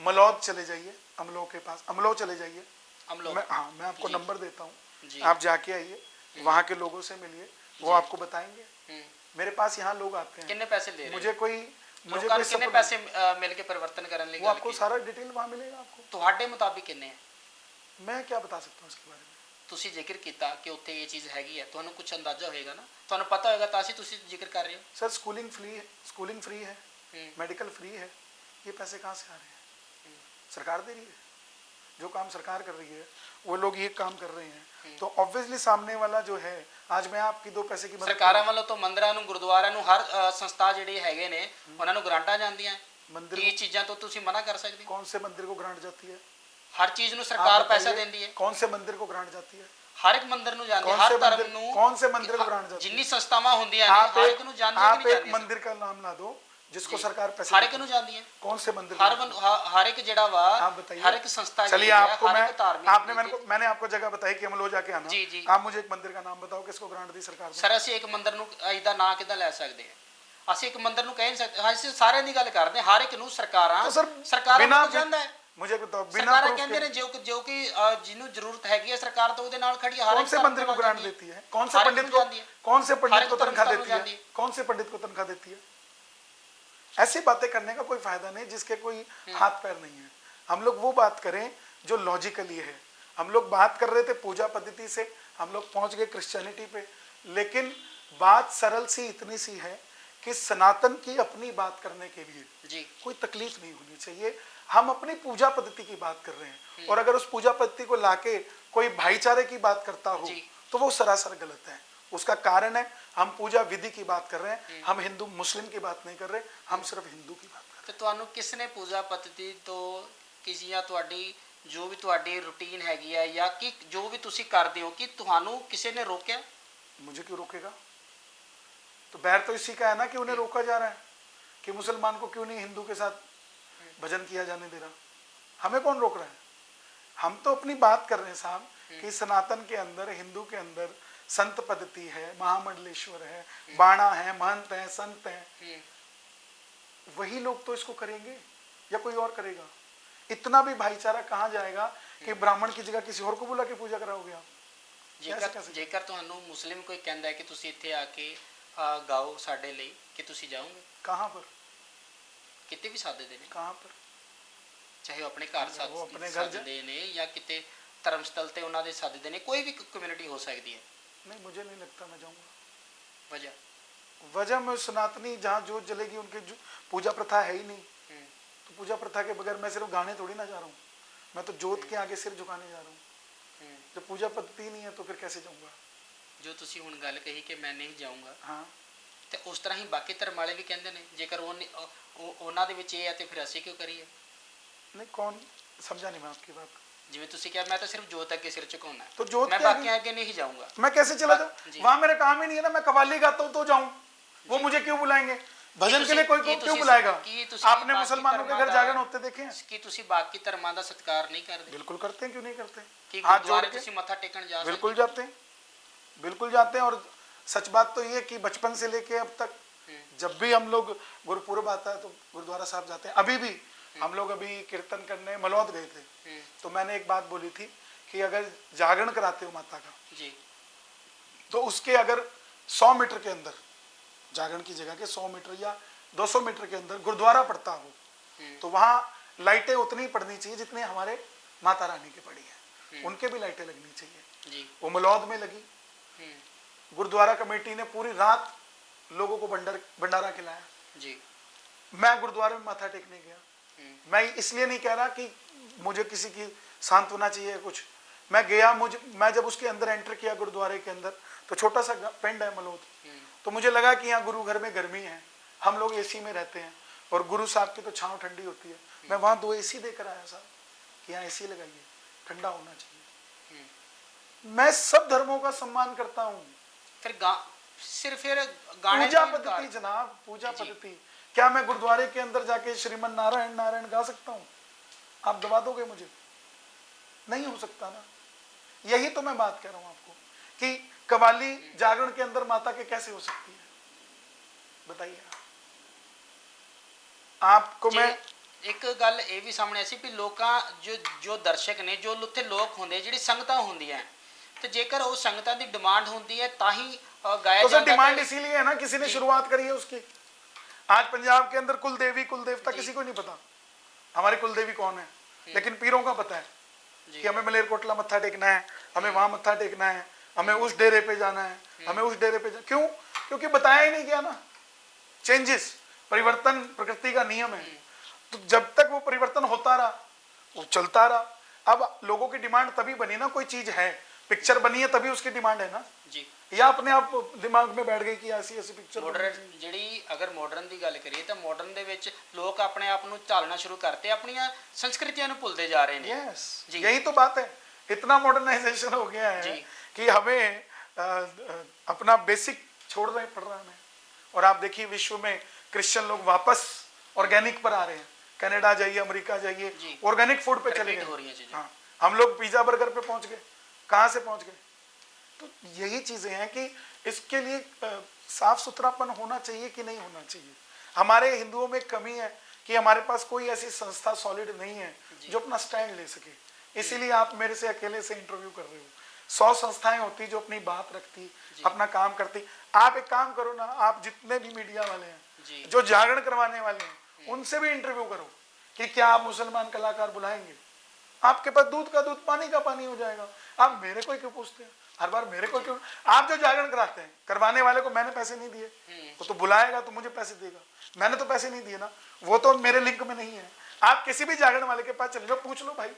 मलौद चले जाइए, अमलो के पास, अमलो चले जाइए। हम लोग मैं आपको जी। नंबर देता हूँ, जी आप जाके आइए, वहाँ के लोगों से मिलिए, वो आपको बताएंगे। हम्म, मेरे पास यहाँ लोग आते हैं, ਕਿੰਨੇ ਪੈਸੇ ਦੇ ਰਹੇ मुझे कोई ਲੋਕਾਂ ਨੂੰ ਕਿੰਨੇ support- ਪੈਸੇ ਮਿਲ ਕੇ ਪਰਿਵਰਤਨ ਕਰਨ ਲਈ वो ਗੱਲ आपको ਕੀ? सारा डिटेल वहाँ मिलेगा आपको। ਤੁਹਾਡੇ ਮੁਤਾबिक ਕਿੰਨੇ ਹੈ? मैं क्या बता सकता हूँ इसके बारे में? ਤੁਸੀਂ ਜ਼ਿਕਰ ਕੀਤਾ ਕਿ ਉੱਥੇ ਇਹ ਚੀਜ਼ ਹੈਗੀ ਹੈ, ਤੁਹਾਨੂੰ ਕੁਝ ਅੰਦਾਜ਼ਾ ਹੋਏਗਾ ਨਾ, ਤੁਹਾਨੂੰ ਪਤਾ ਹੋਏਗਾ ਤਾਂ ਤੁਸੀਂ ਜ਼ਿਕਰ कर रहे हो। सर स्कूलिंग फ्री है, हम्म। मेडिकल फ्री है, ये पैसे कहाँ से आ रहे हैं? सरकार दे रही है, जो काम सरकार कर रही है वो लोग ये काम कर रहे हैं, तो ऑब्वियसली सामने वाला जो है, आज मैं आपकी 2 पैसे की मदद ਸਰਕਾਰਾਂ ਵੱਲੋਂ ਤੋਂ ਮੰਦਰਾਂ ਨੂੰ ਗੁਰਦੁਆਰਿਆਂ ਨੂੰ ਹਰ ਸੰਸਥਾ ਜਿਹੜੇ ਹੈਗੇ ਨੇ ਉਹਨਾਂ ਨੂੰ ਗ੍ਰਾਂਟਾਂ ਜਾਂਦੀਆਂ, मंदिर ਇਹ ਚੀਜ਼ਾਂ ਤੋਂ ਤੁਸੀਂ ਮਨਾ ਕਰ ਸਕਦੇ ਹੋ? कौन से मंदिर को ग्रांट जाती है? ਹਰ ਚੀਜ਼ ਨੂੰ आप ਸਰਕਾਰ बताइए, ਪੈਸਾ ਦਿੰਦੀ ਹੈ, कौन से मंदिर को ग्रांट जाती है? ਹਰ ਇੱਕ ਮੰਦਿਰ ਨੂੰ ਜਾਂਦੀ ਹੈ, कौन से ਹਰ ਧਰਮ मंदिर ਨੂੰ, कौन से मंदिर को ग्रांट जाती ਜਿੰਨੀ है? ਸੰਸਥਾਵਾਂ ਹੁੰਦੀਆਂ ਨੇ आप ਹਰ ਇੱਕ ਨੂੰ ਜਾਂਦੀ ਹੈ आप ਕਿ ਨਹੀਂ एक ਜਾਂਦੀ? मंदिर का नाम ला दो जिसको सरकार पैसे ਹਰ ਇੱਕ देती ਨੂੰ है। ਜਾਂਦੀ ਹੈ, कौन से मंदिर ਹਰ को? ਹਰ ਇੱਕ ਜਿਹੜਾ ਵਾ आप बताइए। ਹਰ ਇੱਕ ਸੰਸਥਾ चलिए ਜਿਹੜੀ ਹੈ, आपको ਹਰ मैं ਇੱਕ ਧਾਰਮਿਕ आपने मैंने आपको जगह बताई कि अमलोह जाके आना, जी, जी। आप मुझे एक मंदिर का नाम बताओ किसको ग्रांट दी सरकार ने? ਸਰ ਅਸੀਂ ਇੱਕ ਮੰਦਿਰ ਨੂੰ ਇਹਦਾ ਨਾਂ ਕਿੱਦਾਂ ਲੈ ਸਕਦੇ ਹਾਂ? ਅਸੀਂ ਇੱਕ ਮੰਦਿਰ ਨੂੰ ਕਹਿ ਨਹੀਂ ਸਕਦੇ, ਅਸੀਂ ਸਾਰਿਆਂ ਦੀ ਗੱਲ ਕਰਦੇ ਹਾਂ, ਹਰ ਇੱਕ ਨੂੰ ਸਰਕਾਰਾਂ तो सर ਸਰਕਾਰਾਂ बिना ਨੂੰ ਜਾਂਦਾ ਹੈ, मुझे बताओ बिना ਸਰਕਾਰਾਂ proof ਕਹਿੰਦੇ के ਨੇ ਜੋ ਕਿ ਜਿਹਨੂੰ ਜ਼ਰੂਰਤ ਹੈਗੀ ਹੈ ਸਰਕਾਰ ਤਾਂ ਉਹਦੇ ਨਾਲ ਖੜੀ ਹੈ, ਹਰ कौन ਇੱਕ से ਧਰਮ मंदिर ਦੇ को ਨਾਲ ग्रांट ਜਾਂਦੀ ਹੈ। देती है? कौन से हर एक पंडित को को जानती है। कौन से हर पंडित एक को धर्म तनख्वाह को देती जानती है? है। कौन से पंडित को तनख्वाह देती है? ऐसी बातें करने का कोई फायदा नहीं जिसके कोई हाथ पैर नहीं है। हम लोग वो बात करें जो लॉजिकली है। हम लोग बात कर रहे थे पूजा पद्धति से, हम लोग पहुंच गए क्रिश्चियनिटी पे, लेकिन बात सरल सी इतनी सी है कि सनातन की अपनी बात करने के लिए जी कोई तकलीफ नहीं होनी चाहिए। हम अपनी पूजा पद्धति की बात कर रहे हैं, और अगर उस पूजा पद्धति को लाके कोई भाईचारे की बात करता हो जी। तो वो सरासर गलत है। उसका कारण है हम पूजा विधि की बात कर रहे हैं, हम हिंदू मुस्लिम की बात नहीं कर रहे, हम सिर्फ हिंदू की बात कर ਤੇ ਤੁਹਾਨੂੰ ਕਿਸ ਨੇ ਪੂਜਾ ਪद्धਤੀ ਤੋਂ ਕਿਸੇ ਜਾਂ ਤੁਹਾਡੀ ਜੋ ਵੀ ਤੁਹਾਡੀ ਰੁਟੀਨ ਹੈਗੀ ਹੈ ਜਾਂ ਕਿ ਜੋ ਵੀ ਤੁਸੀਂ ਕਰਦੇ ਹੋ ਕਿ ਤੁਹਾਨੂੰ ਕਿਸੇ ਨੇ ਰੋਕਿਆ? रहे हैं। मुझे क्यों रोकेगा? तो बैर तो इसी का है ना कि उन्हें रोका जा रहा है कि मुसलमान को क्यों नहीं हिंदू के साथ भजन किया जाने दे रहा। हमें कौन रोक रहा है? हम तो अपनी बात कर रहे हैं साहब कि सनातन के अंदर, हिंदू के अंदर संत पद्धति है, महामंडलेश्वर है, बाणा है, महंत है, संत है, वही लोग तो इसको करेंगे या कोई और करेगा? इतना भी भाईचारा कहाँ जाएगा कि ब्राह्मण की जगह किसी और को बुला के पूजा कराओगे आप? ਜੇਕਰ ਤੁਹਾਨੂੰ ਮੁਸਲਿਮ ਕੋਈ ਕਹਿੰਦਾ ਹੈ ਕਿ ਤੁਸੀਂ ਇੱਥੇ ਆ ਕੇ ਗਾਓ ਸਾਡੇ ਲਈ, ਕਿ ਤੁਸੀਂ ਜਾਓਗੇ? कहाँ पर? ਕਿਤੇ ਵੀ ਸਾਧਦੇ ਨੇ, कहाँ पर? ਚਾਹੇ ਉਹ ਆਪਣੇ ਘਰ ਉਹ ਆਪਣੇ ਘਰ ਸਾਧਦੇ ਨੇ ਜਾਂ ਕਿਤੇ ਧਰਮਸਥਲ ਤੇ ਉਹਨਾਂ ਦੇ ਸਾਧਦੇ ਨੇ, ਕੋਈ ਵੀ ਕਮਿਊਨਿਟੀ ਹੋ ਸਕਦੀ ਹੈ। नहीं, मुझे नहीं लगता मैं जाऊंगा। ਵਜ੍ਹਾ में सनातनी जहाँ जोत जलेगी उनकी पूजा प्रथा है ही नहीं, तो पूजा प्रथा के बगैर मैं सिर्फ गाने थोड़ी ना जा रहा हूँ, मैं तो जोत के आगे सिर झुकाने जा रहा हूँ। जब पूजा पद्धति नहीं है तो फिर कैसे जाऊंगा? ਜੋ ਤੁਸੀਂ ਹੁਣ ਗੱਲ ਕਹੀ ਕਿ ਮੈਂ ਨਹੀਂ ਜਾਊਂਗਾ, हाँ, ਤੇ ਉਸ ਤਰ੍ਹਾਂ ਹੀ ਬਾਕੀ ਧਰਮ ਵਾਲੇ ਵੀ ਕਹਿੰਦੇ ਨੇ ਜੇਕਰ ਉਹਨਾਂ ਦੇ ਵਿੱਚ ਇਹ ਹੈ ਤੇ ਫਿਰ ਅਸੀਂ ਕਿਉਂ ਕਰੀਏ? नहीं कौन समझा नहीं मैं आपकी बात। ਜਿਵੇਂ ਤੁਸੀਂ ਕਿਹਾ ਮੈਂ ਤਾਂ ਸਿਰਫ ਜੋਤ ਅੱਗੇ ਸਿਰ ਝੁਕਾਉਣਾ ਹੈ, तो जोत ਮੈਂ के आगे ਬਾਕੀਆਂ ਅੱਗੇ नहीं जाऊंगा। मैं कैसे चला जी। जाऊँ? वहां मेरा काम ही नहीं है ना, मैं कव्वाली गाता हूँ तो जाऊँ, वो मुझे क्यों बुलाएंगे? भजन के लिए कोई को क्यों बुलाएगा? आपने मुसलमानों के घर जागरण होते देखे हैं? कि ਤੁਸੀਂ ਬਾਕੀ ਧਰਮਾਂ ਦਾ ਸਤਿਕਾਰ ਨਹੀਂ ਕਰਦੇ? बिल्कुल करते हैं, क्यों नहीं करते? कि हाथ जोड़ गुरुद्वारे के ਤੁਸੀਂ ਮੱਥਾ ਟੇਕਣ ਜਾ ਸਕਦੇ? बिल्कुल जाते हैं, बिल्कुल जाते हैं। और सच बात तो ये कि बचपन से लेके अब तक जब भी हम लोग गुरुपुरब आता है तो गुरुद्वारा साहब जाते हैं। अभी भी हम लोग अभी कीर्तन करने मलौद गए थे, तो मैंने एक बात बोली थी कि अगर जागरण कराते हो माता का जी, तो उसके अगर 100 मीटर के अंदर, जागरण की जगह के 100 मीटर या 200 मीटर के अंदर गुरुद्वारा पड़ता हो, तो वहाँ लाइटें उतनी पड़नी चाहिए जितनी हमारे माता रानी की पड़ी है, उनके भी लाइटें लगनी चाहिए जी। वो मलौद में लगी। गुरुद्वारा कमेटी ने पूरी रात लोगों को भंडारा खिलाया जी। मैं गुरुद्वारे में माथा टेकने गया। मैं इसलिए नहीं कह रहा कि मुझे किसी की सांत्वना चाहिए कुछ, मैं गया, मैं जब उसके अंदर एंटर किया गुरुद्वारे के अंदर, तो छोटा सा पिंड है मलौद, तो मुझे लगा कि यहाँ गुरु घर में गर्मी है, हम लोग एसी में रहते हैं और गुरु साहब की तो छांव ठंडी होती है। मैं वहाँ 2 एसी देकर आया साहब कि यहाँ एसी लगाइए, ठंडा होना चाहिए। मैं सब धर्मों का सम्मान करता हूँ। फिर सिर्फ फिर गाने पूजा पद्धति जनाब, पूजा पद्धति, क्या मैं गुरुद्वारे के अंदर जाके श्रीमन नारायण नारायण गा सकता हूँ? आप दबा दोगे मुझे? नहीं हो सकता ना। यही तो मैं बात कह रहा हूँ आपको कि कव्वाली जागरण के अंदर माता के कैसे हो सकती है, बताइए आपको। मैं ਇੱਕ ਗੱਲ ਇਹ ਵੀ ਸਾਹਮਣੇ ਆਈ ਸੀ ਵੀ ਲੋਕਾਂ ਜੋ ਦਰਸ਼ਕ ਨੇ, ਜੋ ਉੱਥੇ ਲੋਕ ਹੁੰਦੇ, ਜਿਹੜੀ ਸੰਗਤਾਂ ਹੁੰਦੀਆਂ, तो जेकर वो संगतां दी डिमांड होती है ताही गाया तो जाता है। डिमांड इसीलिए है ना, किसी ने शुरुआत करी है उसकी। आज पंजाब के अंदर कुल देवी कुल देवता किसी को नहीं पता, हमारी कुल देवी कौन है, लेकिन पीरों का पता है। जी। कि हमें मलेरकोटला मत्था टेकना है, हमें वहां मत्था टेकना है, हमें उस डेरे पे जाना है, हमें उस डेरे पे क्यों? क्योंकि बताया ही नहीं गया ना। चेंजेस, परिवर्तन प्रकृति का नियम है। तो जब तक वो परिवर्तन होता रहा, वो चलता रहा। अब लोगों की डिमांड तभी बनी ना, कोई चीज है, पिक्चर बनी है तभी उसकी डिमांड है ना, जी। या अपने आप दिमाग में बैठ गई कि ऐसी ऐसी पिक्चर ਮਾਡਰਨ ਜਿਹੜੀ ਅਗਰ ਮਾਡਰਨ ਦੀ ਗੱਲ ਕਰੀਏ ਤਾਂ ਮਾਡਰਨ ਦੇ ਵਿੱਚ ਲੋਕ ਆਪਣੇ ਆਪ ਨੂੰ ਢਾਲਣਾ ਸ਼ੁਰੂ ਕਰਤੇ, ਆਪਣੀਆਂ ਸੰਸਕ੍ਰਿਤੀਆਂ ਨੂੰ ਭੁੱਲਦੇ ਜਾ ਰਹੇ ਨੇ। यस, जी। यही तो बात है। इतना मॉडर्नाइजेशन हो गया है जी। कि हमें अपना बेसिक छोड़ना पड़ रहा है। और आप देखिए विश्व में क्रिश्चियन लोग वापस ऑर्गेनिक पर आ रहे हैं। कनाडा जाइए, अमेरिका जाइए, जी। ऑर्गेनिक फूड पे चले Repeat हो रही गए। हैं चीजें। हाँ, हम लोग पिज्जा बर्गर पे पहुंच गए। कहाँ से पहुंच गए? तो यही चीजें हैं कि इसके लिए साफ सुथरापन होना चाहिए कि नहीं होना चाहिए। हमारे हिंदुओं में कमी है कि हमारे पास कोई ऐसी संस्था सॉलिड नहीं है जो अपना स्टैंड ले सके। इसीलिए आप मेरे से अकेले से इंटरव्यू कर रहे हो। 100 संस्थाएं होती जो अपनी बात रखती, अपना काम करती। आप एक काम करो ना, आप जितने भी मीडिया वाले हैं जो जागरण करवाने वाले हैं, उनसे भी इंटरव्यू करो कि क्या आप मुसलमान कलाकार बुलाएंगे? आपके पास दूध का दूध, पानी का पानी हो जाएगा। आप मेरे को क्यों पूछते हैं हर बार? मेरे को क्यों? आप जो जागरण कराते हैं, करवाने वाले को मैंने पैसे नहीं दिए, वो तो बुलाएगा तो मुझे पैसे देगा। मैंने तो पैसे नहीं दिए ना, वो तो मेरे लिंक में नहीं है। आप किसी भी जागरण वाले के पास चले जाओ, पूछ लो भाई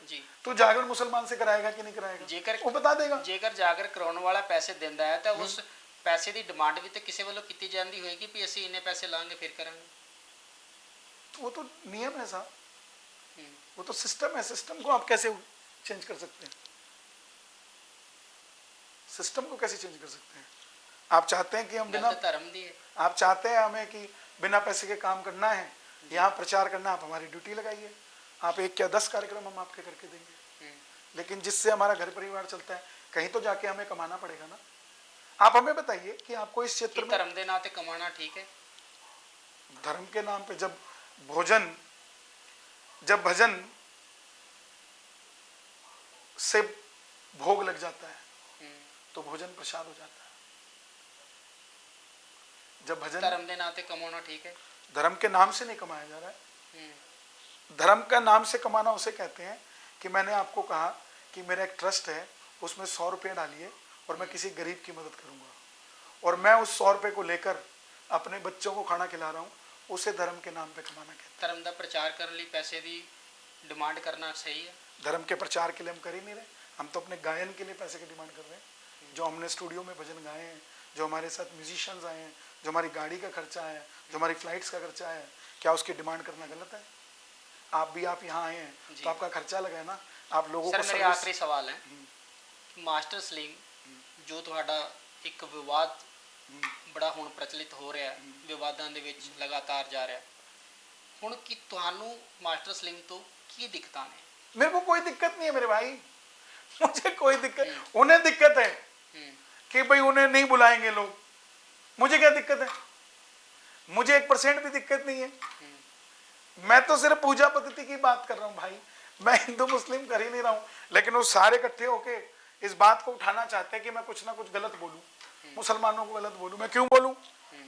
तू जागरण मुसलमान से कराएगा कि नहीं कराएगा, ਜੇਕਰ वो बता देगा। ਜੇਕਰ ਜਾਗਰ ਕਰਾਉਣ ਵਾਲਾ ਪੈਸੇ ਦਿੰਦਾ ਹੈ ਤਾਂ ਉਸ ਪੈਸੇ ਦੀ ਡਿਮਾਂਡ ਵੀ ਤੇ ਕਿਸੇ ਵੱਲੋਂ ਕੀਤੀ ਜਾਂਦੀ ਹੋਏਗੀ ਵੀ ਅਸੀਂ ਇੰਨੇ ਪੈਸੇ ਲਾਂਗੇ ਫਿਰ ਕਰਾਂਗੇ। वो तो नियम है साहब, वो तो सिस्टम है। सिस्टम को आप कैसे चेंज कर सकते हैं? सिस्टम को कैसे चेंज कर सकते हैं? आप चाहते हैं कि हम बिना, ਧਰਮ ਦੀ ਹੈ। आप चाहते हैं हमें कि बिना पैसे के काम करना है, यहाँ प्रचार करना, आप हमारी ड्यूटी लगाइए। आप 1 या 10 कार्यक्रम हम आपके करके देंगे, लेकिन जिससे हमारा घर परिवार चलता है, कहीं तो जाके हमें कमाना पड़ेगा ना। आप हमें बताइए कि आपको इस क्षेत्र में ਧਰਮ ਦੇ ਨਾਂ ਤੇ ਕਮਾਣਾ ਠੀਕ ਹੈ? धर्म के नाम पे जब भजन से भोग लग जाता है तो भोजन प्रसाद हो जाता है। जब भजन ਧਰਮ ਦੇ ਨਾਂ ਤੇ ਕਮਾਉਣਾ ਠੀਕ ਹੈ? धर्म के नाम से नहीं कमाया जा रहा है। धर्म का नाम से कमाना उसे कहते हैं कि मैंने आपको कहा कि मेरा एक ट्रस्ट है, उसमें 100 रुपये डालिए और मैं किसी गरीब की मदद करूंगा, और मैं उस 100 रुपये को लेकर अपने बच्चों को खाना खिला रहा हूँ, उसे धर्म के नाम पे कमाना कहते हैं। ਧਰਮ ਦਾ ਪ੍ਰਚਾਰ ਕਰਨ ਲਈ ਪੈਸੇ ਦੀ ਡਿਮਾਂਡ करना सही है? धर्म के प्रचार के लिए हम कर ही नहीं रहे, हम तो अपने गायन के लिए पैसे की डिमांड कर रहे हैं। जो हमने स्टूडियो में भजन गाए हैं, जो हमारे साथ म्यूजिशियंस आए हैं, जो हमारी गाड़ी का खर्चा है, जो हमारी फ्लाइट्स का खर्चा है, क्या उसकी डिमांड करना गलत है? आप यहाँ आए हैं तो आपका खर्चा लगा है ना। आप लोगों सर को मेरे आखिरी सवाल है, मास्टर सलीम जो ਤੁਹਾਡਾ ਇੱਕ ਵਿਵਾਦ ਬੜਾ ਹੁਣ ਪ੍ਰਚਲਿਤ ਹੋ ਰਿਹਾ ਹੈ, ਵਿਵਾਦਾਂ ਦੇ ਵਿੱਚ ਲਗਾਤਾਰ ਜਾ ਰਿਹਾ, ਹੁਣ ਕੀ ਤੁਹਾਨੂੰ ਮਾਸਟਰ ਸਲੀਮ ਤੋਂ ਕੀ ਦਿੱਕਤਾਂ ਨੇ? मेरे को कोई दिक्कत नहीं है मेरे भाई, मुझे कोई दिक्कत, उन्हें दिक्कत है कि भाई उन्हें नहीं बुलाएंगे लोग, मुझे क्या दिक्कत है? मुझे 1% भी दिक्कत नहीं है। मैं तो सिर्फ पूजा पद्धति की बात कर रहा हूँ भाई, मैं हिंदू मुस्लिम कर ही नहीं रहा हूँ। लेकिन वो सारे इकट्ठे होके इस बात को उठाना चाहते हैं कि मैं कुछ ना कुछ गलत बोलूं, मुसलमानों को गलत बोलूं। मैं क्यों बोलूं?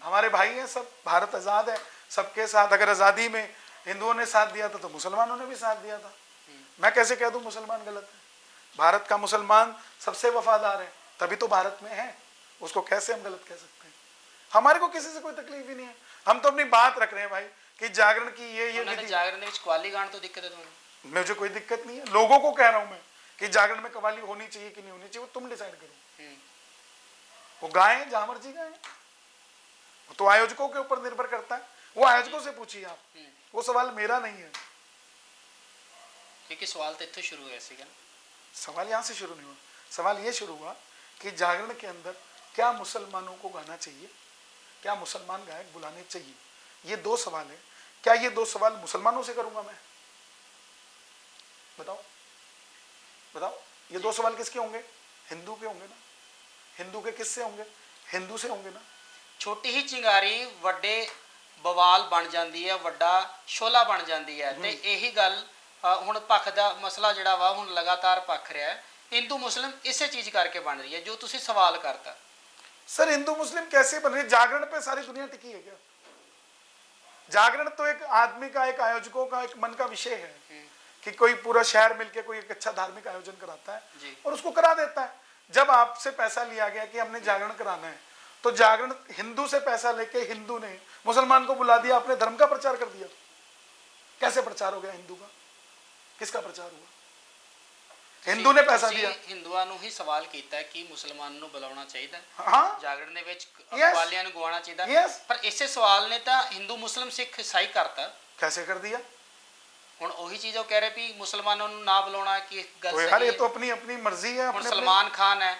हमारे भाई हैं सब, भारत आज़ाद है सबके साथ। अगर आज़ादी में हिंदुओं ने साथ दिया था तो मुसलमानों ने भी साथ दिया था। मैं कैसे कह दूं मुसलमान गलत है? भारत का मुसलमान सबसे वफादार है, तभी तो भारत में है, उसको कैसे हम गलत कह सकते हैं? हमारे को किसी से कोई तकलीफ ही नहीं है, हम तो अपनी बात रख रहे हैं भाई कि जागरण की ये विधि। जागरण ਦੇ ਵਿੱਚ ਕਵਾਲੀ ਗਾਣ ਤੋਂ ਦਿੱਕਤ ਹੈ ਤੁਹਾਨੂੰ? मुझे कोई दिक्कत नहीं है, लोगों को कह रहा हूं मैं कि जागरण में कव्वाली होनी चाहिए कि नहीं होनी चाहिए, वो तुम डिसाइड करो। वो गाएं जहां मर्जी गाएं, वो तो आयोजकों के ऊपर निर्भर करता है, वो आयोजकों से पूछिए आप, वो सवाल मेरा नहीं है। क्योंकि सवाल तो इत्थों शुरू हुआ सीगा। सवाल यहाँ से शुरू नहीं हुआ, सवाल ये शुरू हुआ कि जागरण के अंदर क्या मुसलमानों को गाना चाहिए, क्या मुसलमान गायक बुलाने चाहिए? ये 2 सवाल है। क्या ये 2 सवाल मुसलमानों से करूंगा मैं? बताओ बताओ, ये 2 सवाल किसके होंगे? हिंदू के होंगे ना। हिंदू के किससे होंगे? हिंदू से होंगे ना। छोटी ही चिंगारी ਵੱਡੇ बवाल बन जाती है, ਵੱਡਾ ਸ਼ੋਲਾ बन जाती है। ਤੇ ਇਹੀ ਗੱਲ ਹੁਣ ਪੱਖ ਦਾ ਮਸਲਾ ਜਿਹੜਾ ਵਾ ਹੁਣ ਲਗਾਤਾਰ ਪੱਖ ਰਿਹਾ ਹੈ, हिंदू मुस्लिम इसे चीज करके बन रही है जो तुसी सवाल करता। सर हिंदू मुस्लिम कैसे बन रही है? जागरण पे सारी दुनिया टिकी है क्या? जागरण तो एक आदमी का, एक आयोजकों का, एक मन का विषय है। कि कोई पूरा शहर मिलके कोई एक अच्छा धार्मिक आयोजन कराता जी। है और उसको करा देता है। जब आपसे पैसा लिया गया कि हमने जागरण कराना है, तो जागरण हिंदू से पैसा लेके हिंदू ने मुसलमान को बुला दिया, अपने धर्म का प्रचार कर दिया। कैसे प्रचार हो गया हिंदू का? किसका प्रचार हुआ? हिंदू ने पैसा दिया। ਹਿੰਦੂਆਂ ਨੂੰ ਹੀ ਸਵਾਲ ਕੀਤਾ ਹੈ ਕਿ ਮੁਸਲਮਾਨ ਨੂੰ ਬੁਲਾਉਣਾ ਚਾਹੀਦਾ ਹੈ, हाँ ਜਾਗਰਣ ਦੇ ਵਿੱਚ Yes. ਕਵਾਲੀਆਂ ਨੂੰ ਗਵਾਉਣਾ ਚਾਹੀਦਾ ਹੈ। Yes. ਪਰ ਇਸੇ ਸਵਾਲ ਨੇ ਤਾਂ ਹਿੰਦੂ ਮੁਸਲਿਮ ਸਿੱਖ ਈਸਾਈ ਕਰਤਾ। कैसे कर दिया? ਹੁਣ ਉਹੀ ਚੀਜ਼ ਉਹ ਕਹਿ ਰਹੇ ਵੀ ਮੁਸਲਮਾਨਾਂ ਨੂੰ ਨਾ ਬੁਲਾਉਣਾ ਕਿ ਗੱਲ यार ਸਹੀ ये ਹੈ। तो अपनी अपनी मर्जी है। ਹੁਣ अपने सलमान खान है,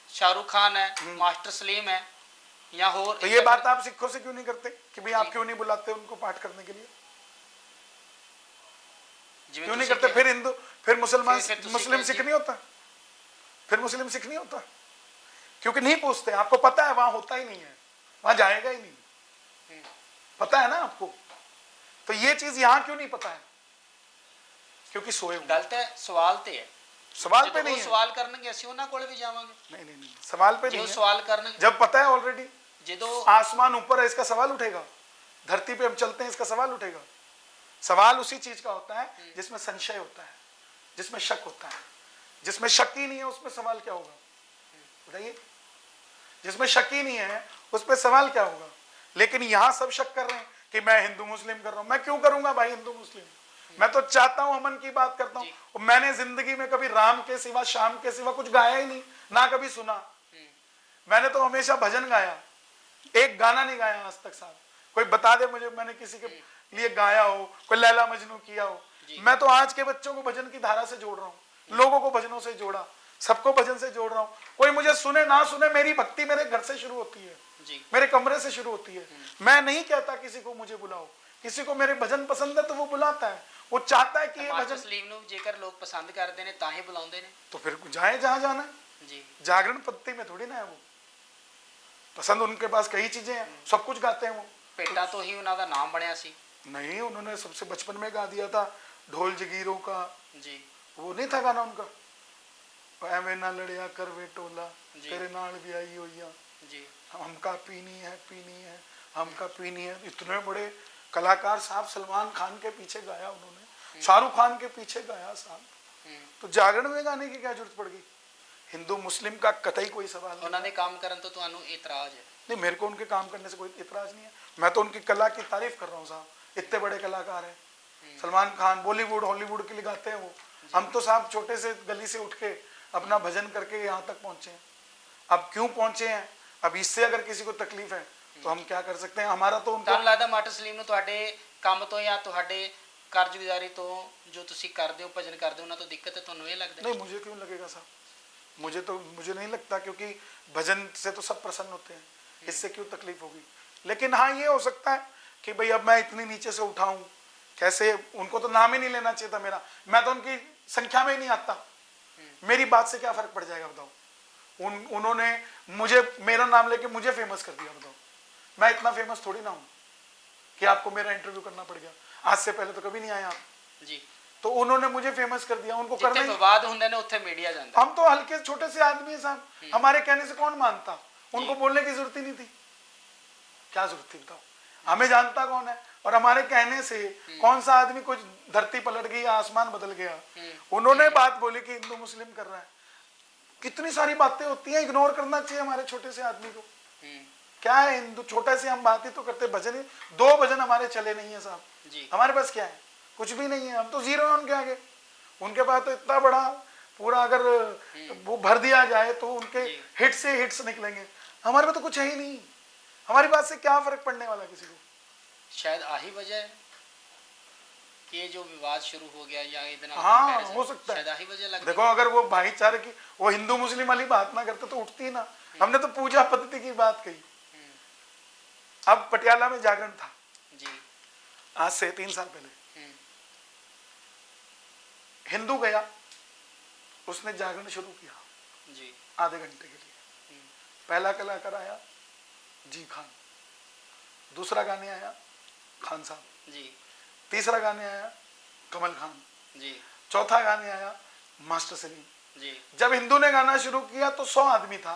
शाहरुख खान है, मास्टर सलीम है या हो, तो ये बात आप सिखों से क्यों नहीं करते कि भाई आप क्यों नहीं बुलाते उनको पाठ करने के लिए? जिवें क्यों नहीं तुसीं करते? फिर हिंदू, फिर मुसलमान, फिर तुसीं मुस्लिम कहो सिख जी। नहीं होता? फिर मुस्लिम सिख नहीं होता? क्योंकि नहीं पूछते। आपको पता है वहां होता ही नहीं है, वहां जाएगा ही नहीं। पता है ना आपको? तो ये चीज यहां क्यों नहीं पता है? क्योंकि सोए हुए। गलत है, सवाल ते है। सवाल पे ਜਦੋਂ नहीं ਉਹ है। ਸਵਾਲ ਕਰਨਗੇ ਅਸੀਂ ਉਹਨਾਂ ਕੋਲ ਵੀ ਜਾਵਾਂਗੇ। नहीं नहीं नहीं, सवाल पे ਜੇ नहीं ਉਹ है। ਸਵਾਲ ਕਰਨਗੇ, जब पता है ऑलरेडी, ਜਦੋਂ आसमान ऊपर है इसका सवाल उठेगा, धरती पे हम चलते हैं इसका सवाल उठेगा। सवाल उसी चीज का होता है जिसमें संशय होता है, जिसमें शक होता है। जिसमें शक ही नहीं है उसमें सवाल क्या होगा? बताइए। जिसमें शक ही नहीं है उस पर सवाल क्या होगा? लेकिन यहां सब शक कर रहे हैं कि मैं हिंदू मुस्लिम कर रहा हूं। मैं क्यों करूंगा भाई हिंदू मुस्लिम? मैं तो चाहता हूं अमन की बात करता हूं। और मैंने जिंदगी में कभी राम के सिवा, श्याम के सिवा कुछ गाया ही नहीं, ना कभी सुना। मैंने तो हमेशा भजन गाया, एक गाना नहीं गाया आज तक साहब। कोई बता दे मुझे मैंने किसी के लिए गाया हो, कोई लैला मजनू किया हो। मैं तो आज के बच्चों को भजन की धारा से जोड़ रहा हूँ, लोगों को भजनों से जोड़ा, सबको भजन से जोड़ रहा हूँ। कोई मुझे सुने ना सुने, मेरी भक्ति मेरे घर से शुरू होती है जी। मेरे कमरे से शुरू होती है। मैं नहीं कहता किसी को मुझे बुलाओ, किसी को मेरे भजन पसंद है तो वो बुलाता है, वो चाहता है कि ये ਮਾਸਟਰ भजन। ਸਲੀਮ ਨੂੰ ਜੇਕਰ ਲੋਕ ਪਸੰਦ ਕਰਦੇ ਨੇ ਤਾਂ ਹੀ ਬੁਲਾਉਂਦੇ ਨੇ। तो फिर जाए जहां जाना है। ਜੀ। जागरण पत्ती में थोड़ी ना है वो, पसंद उनके पास कई चीजें हैं, सब कुछ गाते हैं वो। ਭੇਟਾਂ ਤੋਂ ਹੀ ਉਹਨਾਂ ਦਾ ਨਾਮ ਬਣਿਆ ਸੀ। नहीं, उन्होंने सबसे बचपन में गा दिया था ढोल जगीरों का, जी। वो नहीं था गाना उनका, एवें ना लड़िया कर वे टोला जी। तेरे नाल भी आई हुई है, जी। हमका पीनी है, हमका पीनी है। इतने बड़े कलाकार साहब, सलमान खान के पीछे गाया उन्होंने, शाहरुख खान के पीछे गाया साहब। तो जागरण में गाने की क्या जरूरत पड़ गई? हिंदू मुस्लिम का कतई कोई सवाल नहीं। ਉਹਨਾਂ ਦੇ ਕੰਮ ਕਰਨ ਤੋਂ ਤੁਹਾਨੂੰ ਇਤਰਾਜ਼ ਹੈ? नहीं, मेरे को उनके काम करने से कोई इतराज नहीं है। मैं तो उनकी कला की तारीफ कर रहा हूँ साहब। इतने बड़े कलाकार हैं, सलमान खान बॉलीवुड हॉलीवुड के लिए गाते हैं वो। हम तो साहब छोटे से गली से उठ के अपना भजन करके यहाँ तक पहुंचे हैं। अब क्यों पहुंचे हैं, अब इससे अगर किसी को तकलीफ है तो हम क्या कर सकते हैं? हमारा तो उनको ਤੁਹਾਨੂੰ ਲੱਗਦਾ ਮਾਸਟਰ ਸਲੀਮ ਨੂੰ ਤੁਹਾਡੇ ਕੰਮ ਤੋਂ ਜਾਂ ਤੁਹਾਡੇ ਕਾਰਜਗੁਜ਼ਾਰੀ ਤੋਂ ਜੋ ਤੁਸੀਂ ਕਰਦੇ ਹੋ, ਭਜਨ ਕਰਦੇ ਹੋ, ਉਹਨਾਂ ਤੋਂ ਦਿੱਕਤ ਹੈ? ਤੁਹਾਨੂੰ ਇਹ ਲੱਗਦਾ? नहीं, मुझे क्यों लगेगा साहब? मुझे नहीं लगता, क्योंकि भजन से तो सब प्रसन्न होते हैं, इससे क्यों तकलीफ होगी? लेकिन हाँ ये हो सकता है कि भाई अब मैं इतनी नीचे से उठा हूँ, कैसे, उनको तो नाम ही नहीं लेना चाहिए था मेरा, मैं तो उनकी संख्या में ही नहीं आता। मेरी बात से क्या फर्क पड़ जाएगा बताओ? उन्होंने मुझे, मेरा नाम लेके मुझे फेमस कर दिया, बताओ। मैं इतना फेमस थोड़ी ना हूँ कि आपको मेरा इंटरव्यू करना पड़ गया। आज से पहले तो कभी नहीं आया आप जी। तो उन्होंने मुझे फेमस कर दिया, उनको करना ਜਿੱਥੇ ही। ਵਿਵਾਦ ਹੁੰਦੇ ਨੇ ਉੱਥੇ ਮੀਡੀਆ ਜਾਂਦਾ। हम तो हल्के छोटे से आदमी हैं साहब, हमारे कहने से कौन मानता? उनको बोलने की जरूरत ही नहीं थी। क्या जरूरत थी बताओ? हमें जानता कौन है? और हमारे कहने से कौन सा आदमी, कुछ धरती पलट गई, आसमान बदल गया? उन्होंने बात बोली कि हिंदू मुस्लिम कर रहा है। कितनी सारी बातें होती हैं, इग्नोर करना चाहिए हमारे छोटे से आदमी को। क्या है हिंदू, छोटे से हम बात ही तो करते, भजन ही 2 भजन हमारे चले नहीं है साहब। जी। हमारे पास क्या है? कुछ भी नहीं है, हम तो जीरो हैं उनके आगे। उनके पास तो इतना बड़ा पूरा, अगर वो भर दिया जाए तो उनके हिट से हिट्स निकलेंगे। हमारे में तो कुछ है ही नहीं। हमारी बात से क्या फर्क पड़ने वाला किसी को? शायद आही वजह है कि ये जो विवाद शुरू हो गया, या इतना हाँ, हो सकता है। शायद आही वजह लगती देखो, अगर वो भाईचारे की, वो हिंदू मुस्लिम वाली बात ना करते तो उठती ही ना। हमने तो पूजा पद्धति की बात कही। अब पटियाला में जागरण था जी। आज से 3 साल पहले। हिंदू गया, उसने जागरण शुरू किया जी। आधे घंटे के लिए। पहला कलाकार आया जी खान, दूसरा गाने आया खान साहब जी। तीसरा गाने आया कमल खान जी। चौथा गाने आया मास्टर सलीम जी। जब हिंदू ने गाना शुरू किया तो 100 आदमी था,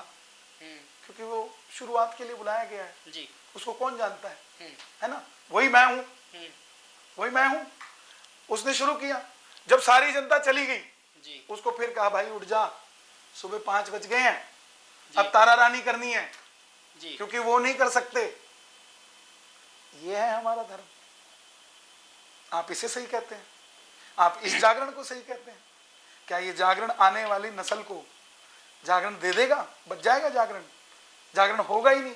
क्योंकि वो शुरुआत के लिए बुलाया गया है जी। उसको कौन जानता है ना? वही मैं हूं, वही मैं हूं। उसने शुरू किया, जब सारी जनता चली गई, जी उसको फिर कहा भाई उठ जा, सुबह 5 बज गए हैं, जी। अब तारा रानी करनी है, जी क्योंकि वो नहीं कर सकते। ये है हमारा धर्म। आप इसे सही कहते हैं? आप इस जागरण को सही कहते हैं? क्या ये जागरण आने वाली नस्ल को जागरण दे देगा? बच जाएगा जागरण? जागरण होगा ही नहीं।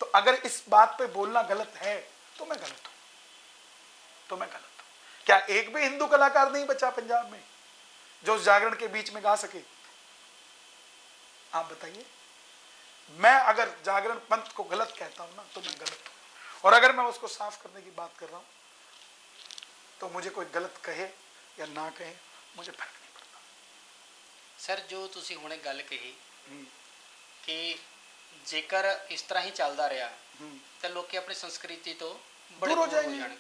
तो अगर इस बात पे बोलना गलत है तो मैं गलत हूं, तो मैं गलत हूं। क्या एक भी हिंदू कलाकार नहीं बचा पंजाब में जो उस जागरण के बीच में गा सके? आप बताइए। मैं अगर जागरण पंथ को गलत कहता हूं ना तो मैं गलत हूं, और अगर मैं उसको साफ करने की बात कर रहा हूं तो मुझे कोई गलत कहे या ना कहे, मुझे फर्क नहीं पड़ता। ਸਰ ਜੋ ਤੁਸੀਂ ਹੁਣੇ ਗੱਲ ਕਹੀ हम्म, ਕਿ ਜੇਕਰ ਇਸ ਤਰ੍ਹਾਂ ਹੀ ਚੱਲਦਾ ਰਿਹਾ हम्म। ਤਾਂ ਲੋਕੀ ਆਪਣੀ ਸੰਸਕ੍ਰਿਤੀ ਤੋਂ ਬੜੇ दूर हो ਦੂਰ जाएंगे ਜਾਣਗੇ।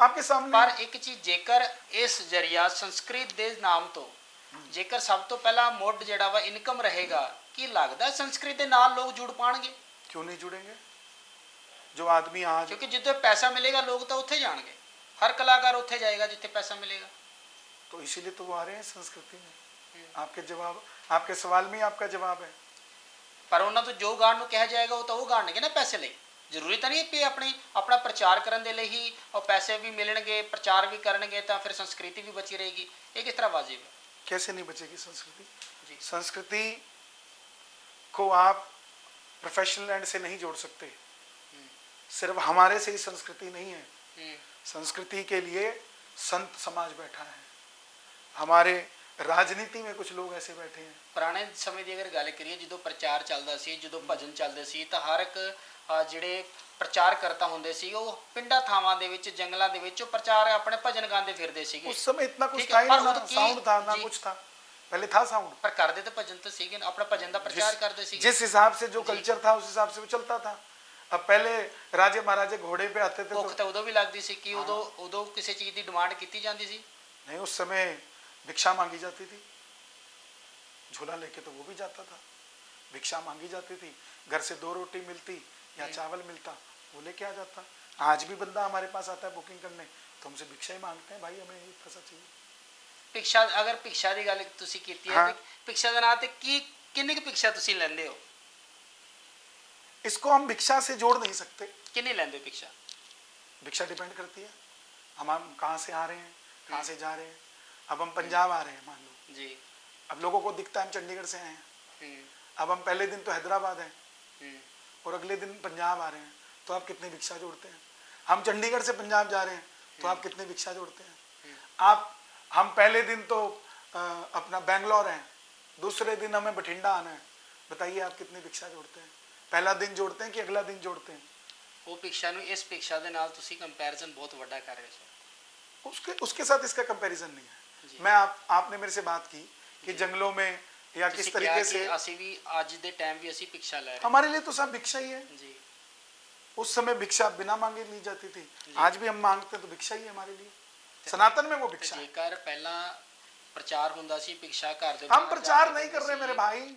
आपके सामने। ਪਰ ਇੱਕ ਚੀਜ਼, ਜੇਕਰ ਇਸ ਜਰੀਆ ਸੰਸਕ੍ਰਿਤ ਦੇ ਨਾਮ ਤੋਂ ਜੇਕਰ ਸਭ ਤੋਂ ਪਹਿਲਾਂ ਮੁੱਢ ਜਿਹੜਾ ਵਾ ਇਨਕਮ ਰਹੇਗਾ, ਕੀ ਲੱਗਦਾ ਸੰਸਕ੍ਰਿਤ ਦੇ ਨਾਲ ਲੋਕ ਜੁੜ ਪਾਣਗੇ? क्यों नहीं जुड़ेंगे? जो आदमी आज, ਕਿਉਂਕਿ ਜਿੱਥੇ ਪੈਸਾ ਮਿਲੇਗਾ ਲੋਕ ਤਾਂ ਉੱਥੇ ਜਾਣਗੇ, ਹਰ ਕਲਾਕਾਰ ਉੱਥੇ ਜਾਏਗਾ ਜਿੱਥੇ ਪੈਸਾ ਮਿਲੇਗਾ। तो इसीलिए तो वो आ रहे हैं संस्कृति में। आपके जवाब, आपके सवाल में ही आपका जवाब है। ਪਰ ਉਹਨਾਂ ਤੋਂ ਜੋ ਗਾਣ ਨੂੰ ਕਿਹਾ ਜਾਏਗਾ ਉਹ ਤਾਂ ਉਹ ਗਾਣਗੇ ਨਾ ਪੈਸੇ ਲਈ। ਜ਼ਰੂਰੀ ਤਾਂ ਨਹੀਂ ਕਿ ਆਪਣਾ ਪ੍ਰਚਾਰ ਕਰਨ ਦੇ ਲਈ ਹੀ ਉਹ ਪੈਸੇ ਵੀ ਮਿਲਣਗੇ, ਪ੍ਰਚਾਰ ਵੀ ਕਰਨਗੇ ਤਾਂ ਫਿਰ ਸੰਸਕ੍ਰਿਤੀ ਵੀ ਬਚੀ ਰਹੇਗੀ। ਇਹ ਕਿਸ ਤਰ੍ਹਾਂ ਵਾजिब है? कैसे नहीं बचेगी संस्कृति? जी संस्कृति को आप प्रोफेशनल एंड से नहीं जोड़ सकते। सिर्फ हमारे से ही संस्कृति नहीं है। संस्कृति के लिए संत समाज बैठा है, हमारे राजनीति में कुछ लोग ऐसे बैठे हैं। ਪੁਰਾਣੇ ਸਮੇਂ ਦੀ ਅਗਰ ਗੱਲ ਕਰੀਏ, ਜਦੋਂ ਪ੍ਰਚਾਰ ਚੱਲਦਾ ਸੀ, ਜਦੋਂ ਭਜਨ ਚੱਲਦੇ ਸੀ, ਤਾਂ ਹਰ ਇੱਕ ਜਿਹੜੇ ਪ੍ਰਚਾਰ ਕਰਤਾ ਹੁੰਦੇ ਸੀ ਉਹ ਪਿੰਡਾਂ ਥਾਵਾਂ ਦੇ ਵਿੱਚ, ਜੰਗਲਾਂ ਦੇ ਵਿੱਚ ਉਹ ਪ੍ਰਚਾਰ ਆਪਣੇ ਭਜਨ ਗਾਉਂਦੇ ਫਿਰਦੇ ਸੀਗੇ। उस समय इतना कुछ ठीक था है, ही पर ना, उनकी- साउंड था ना, जी। कुछ था। पहले था साउंड। ਪਰ ਕਰਦੇ ਤਾਂ ਭਜਨ ਤਾਂ ਸੀਗੇ ਨਾ, ਆਪਣਾ ਭਜਨ ਦਾ ਪ੍ਰਚਾਰ ਕਰਦੇ ਸੀਗੇ। जिस हिसाब से जो जी। कल्चर था उस हिसाब से वो चलता था। अब पहले राजे महाराजे घोड़े पे आते थे ਭੁੱਖ तो ਤਾਂ ਉਦੋਂ ਵੀ ਲੱਗਦੀ ਸੀ ਕਿ ਉਦੋਂ ਕਿਸੇ ਚੀਜ਼ ਦੀ ਡਿਮਾਂਡ ਕੀਤੀ ਜਾਂਦੀ ਸੀ। नहीं, उस समय भिक्षा मांगी जाती थी, झोला लेके तो वो भी जाता था, भिक्षा मांगी जाती थी, घर से 2 रोटी मिलती या चावल मिलता, वो लेके आ जाता। आज भी बंदा हमारे पास आता है बुकिंग करने तो हमसे भिक्षा ही मांगते हैं, भाई हमें ये पैसा चाहिए। ਭਿਕਸ਼ਾ, ਅਗਰ ਭਿਕਸ਼ਾ ਦੀ ਗੱਲ ਤੁਸੀਂ ਕੀਤੀ ਹੈ ਹਾਂ। ਤੇ ਭਿਕਸ਼ਾ ਦੇ ਨਾਂ ਤੇ ਕਿੰਨੀ ਕੁ ਭਿਕਸ਼ਾ ਤੁਸੀਂ ਲੈਂਦੇ ਹੋ? इसको हम भिक्षा से जोड़ नहीं सकते। ਕਿੰਨੀ ਲੈਂਦੇ ਹੋ ਭਿਕਸ਼ਾ? भिक्षा डिपेंड करती है हम कहाँ से आ रहे हैं, कहाँ से जा रहे हैं। अब हम पंजाब आ रहे हैं मान लो, जी अब लोगों को दिखता है हम चंडीगढ़ से आए हैं, अब हम पहले दिन तो हैदराबाद हैं और अगले दिन पंजाब आ रहे हैं, तो आप कितनी भिक्षा जोड़ते हैं? हम चंडीगढ़ से पंजाब जा रहे हैं तो आप कितनी भिक्षा जोड़ते हैं? आप, हम पहले दिन तो अपना बेंगलोर हैं, दूसरे दिन हमें बठिंडा आना है, बताइए आप कितनी भिक्षा जोड़ते हैं? पहला दिन जोड़ते हैं कि अगला दिन जोड़ते हैं? ਉਹ ਭਿਕਸ਼ਾ ਨੂੰ ਇਸ ਭਿਕਸ਼ਾ ਦੇ ਨਾਲ ਤੁਸੀਂ ਕੰਪੈਰੀਜ਼ਨ ਬਹੁਤ ਵੱਡਾ ਕਰ ਰਹੇ ਹੋ। उसके साथ इसका कंपैरिजन नहीं है। जी। मैं आपने मेरे से बात की कि जंगलों में या किस ਤੁਸੀਂ तरीके ਕਿਹਾ से, ਕਿ ਅਸੀਂ ਵੀ ਅੱਜ ਦੇ ਟਾਈਮ ਵੀ ਅਸੀਂ ਭਿਕਸ਼ਾ ਲੈ ਰਹੇ हमारे लिए तो सब भिक्षा ही है। ਹਾਂ। ਜੀ उस समय भिक्षा बिना मांगे ली जाती थी, जी। आज भी हम मांगते हैं तो भिक्षा ही है हमारे लिए। सनातन में वो ਤੇ भिक्षा है। ਜੇਕਰ ਪਹਿਲਾਂ ਪ੍ਰਚਾਰ ਹੁੰਦਾ ਸੀ ਭਿਕਸ਼ਾ ਘਰ ਦੇ हम ਬਾਹਰ ਜਾ प्रचार ਕੇ नहीं कर रहे ਸੀ। मेरे भाई,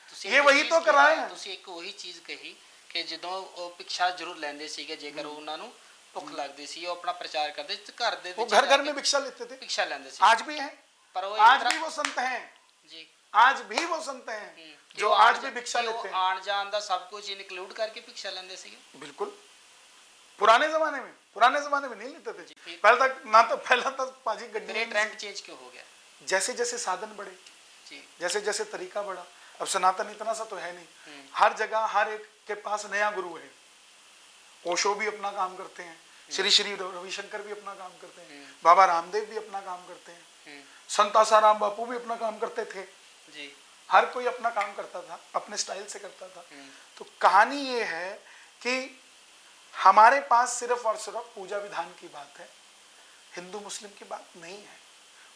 ਤੁਸੀਂ ये ਇੱਕ वही ਚੀਜ਼ तो कर रहे ਕਿਹਾ, हैं। ਤੁਸੀਂ ਇੱਕ ਉਹੀ ਚੀਜ਼ ਕਹੀ ਕਿ ਜਦੋਂ ਉਹ ਭਿਕਸ਼ਾ ਜ਼ਰੂਰ ਲੈਂਦੇ ਸੀਗੇ, ਜੇਕਰ ਉਹਨਾਂ ਨੂੰ ਭੁੱਖ ਲੱਗਦੀ ਸੀ ਉਹ ਆਪਣਾ ਪ੍ਰਚਾਰ ਕਰਦੇ ਸੀ, ਘਰ ਦੇ वो ਵਿੱਚ घर ਜਾ घर ਕੇ में भिक्षा लेते थे। ਭਿਕਸ਼ਾ ਲੈਂਦੇ ਸੀ। आज भी है, ਪਰ ਉਹ आज भी वो संत हैं, ਜੀ आज भी वो संत हैं कि जो वो आज आण- भी भिक्षा कि वो लेते हैं। आण जान ਦਾ ਸਭ ਕੁਝ ਇਨਕਲੂਡ ਕਰਕੇ ਭਿਕਸ਼ਾ ਲੈਂਦੇ ਸੀਗੇ। बिल्कुल। पुराने जमाने में नहीं लेते थे। जी, फिर- पहला तो पाजी ਫਿਰ गड्डी ਇਹ ਟ੍ਰੈਂਡ ਚੇਂज ਕਿਉਂ ਹੋ ਗਿਆ? जैसे जैसे साधन बढ़े, जी जैसे जैसे तरीका बढ़ा, अब सनातन इतना सा तो है नहीं, हम्म। हर जगह हर एक के पास नया गुरु है। ओशो भी अपना काम करते हैं, श्री श्री रविशंकर भी अपना काम करते हैं, बाबा रामदेव भी अपना काम करते हैं, संत आसाराम बापू भी अपना काम करते थे। जी हर कोई अपना काम करता था, अपने स्टाइल से करता था। तो कहानी ये है कि हमारे पास सिर्फ और सिर्फ पूजा विधान की बात है, हिंदू मुस्लिम की बात नहीं है।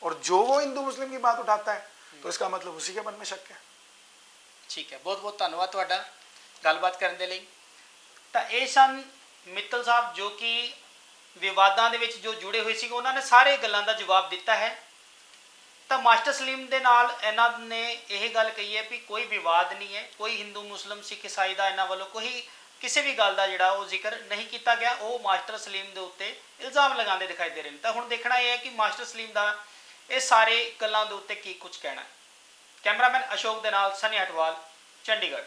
और जो वो हिंदू मुस्लिम की बात उठाता है तो इसका मतलब उसी के मन में शक है। ਠੀਕ ਹੈ, ਬਹੁਤ ਬਹੁਤ ਧੰਨਵਾਦ ਤੁਹਾਡਾ ਗੱਲਬਾਤ ਕਰਨ ਦੇ ਲਈ। ਤਾਂ ਇਹ ਸਨ ਮਿੱਤਲ ਸਾਹਿਬ ਜੋ ਕਿ ਵਿਵਾਦਾਂ ਦੇ ਵਿੱਚ ਜੋ ਜੁੜੇ ਹੋਏ ਸੀ, ਉਹਨਾਂ ਨੇ ਸਾਰੇ ਗੱਲਾਂ ਦਾ ਜਵਾਬ ਦਿੱਤਾ ਹੈ। ਤਾਂ ਮਾਸਟਰ ਸਲੀਮ ਦੇ ਨਾਲ ਇਹਨਾਂ ਨੇ ਇਹ ਗੱਲ ਕਹੀ ਹੈ ਵੀ ਕੋਈ ਵਿਵਾਦ ਨਹੀਂ ਹੈ, ਕੋਈ ਹਿੰਦੂ ਮੁਸਲਿਮ ਸਿੱਖ ਈਸਾਈ ਦਾ ਇਹਨਾਂ ਵੱਲੋਂ ਕੋਈ ਕਿਸੇ ਵੀ ਗੱਲ ਦਾ ਜਿਹੜਾ ਉਹ ਜ਼ਿਕਰ ਨਹੀਂ ਕੀਤਾ ਗਿਆ। ਉਹ ਮਾਸਟਰ ਸਲੀਮ ਦੇ ਉੱਤੇ ਇਲਜ਼ਾਮ ਲਗਾਉਂਦੇ ਦਿਖਾਈ ਦੇ ਰਹੇ ਨੇ। ਤਾਂ ਹੁਣ ਦੇਖਣਾ ਇਹ ਹੈ ਕਿ ਮਾਸਟਰ ਸਲੀਮ ਦਾ ਇਹ ਸਾਰੇ ਗੱਲਾਂ ਦੇ ਉੱਤੇ ਕੀ ਕੁਝ ਕਹਿਣਾ ਹੈ। ਕੈਮਰਾਮੈਨ ਅਸ਼ੋਕ ਦੇ ਨਾਲ ਸਨੀ ਅਟਵਾਲ, ਚੰਡੀਗੜ੍ਹ।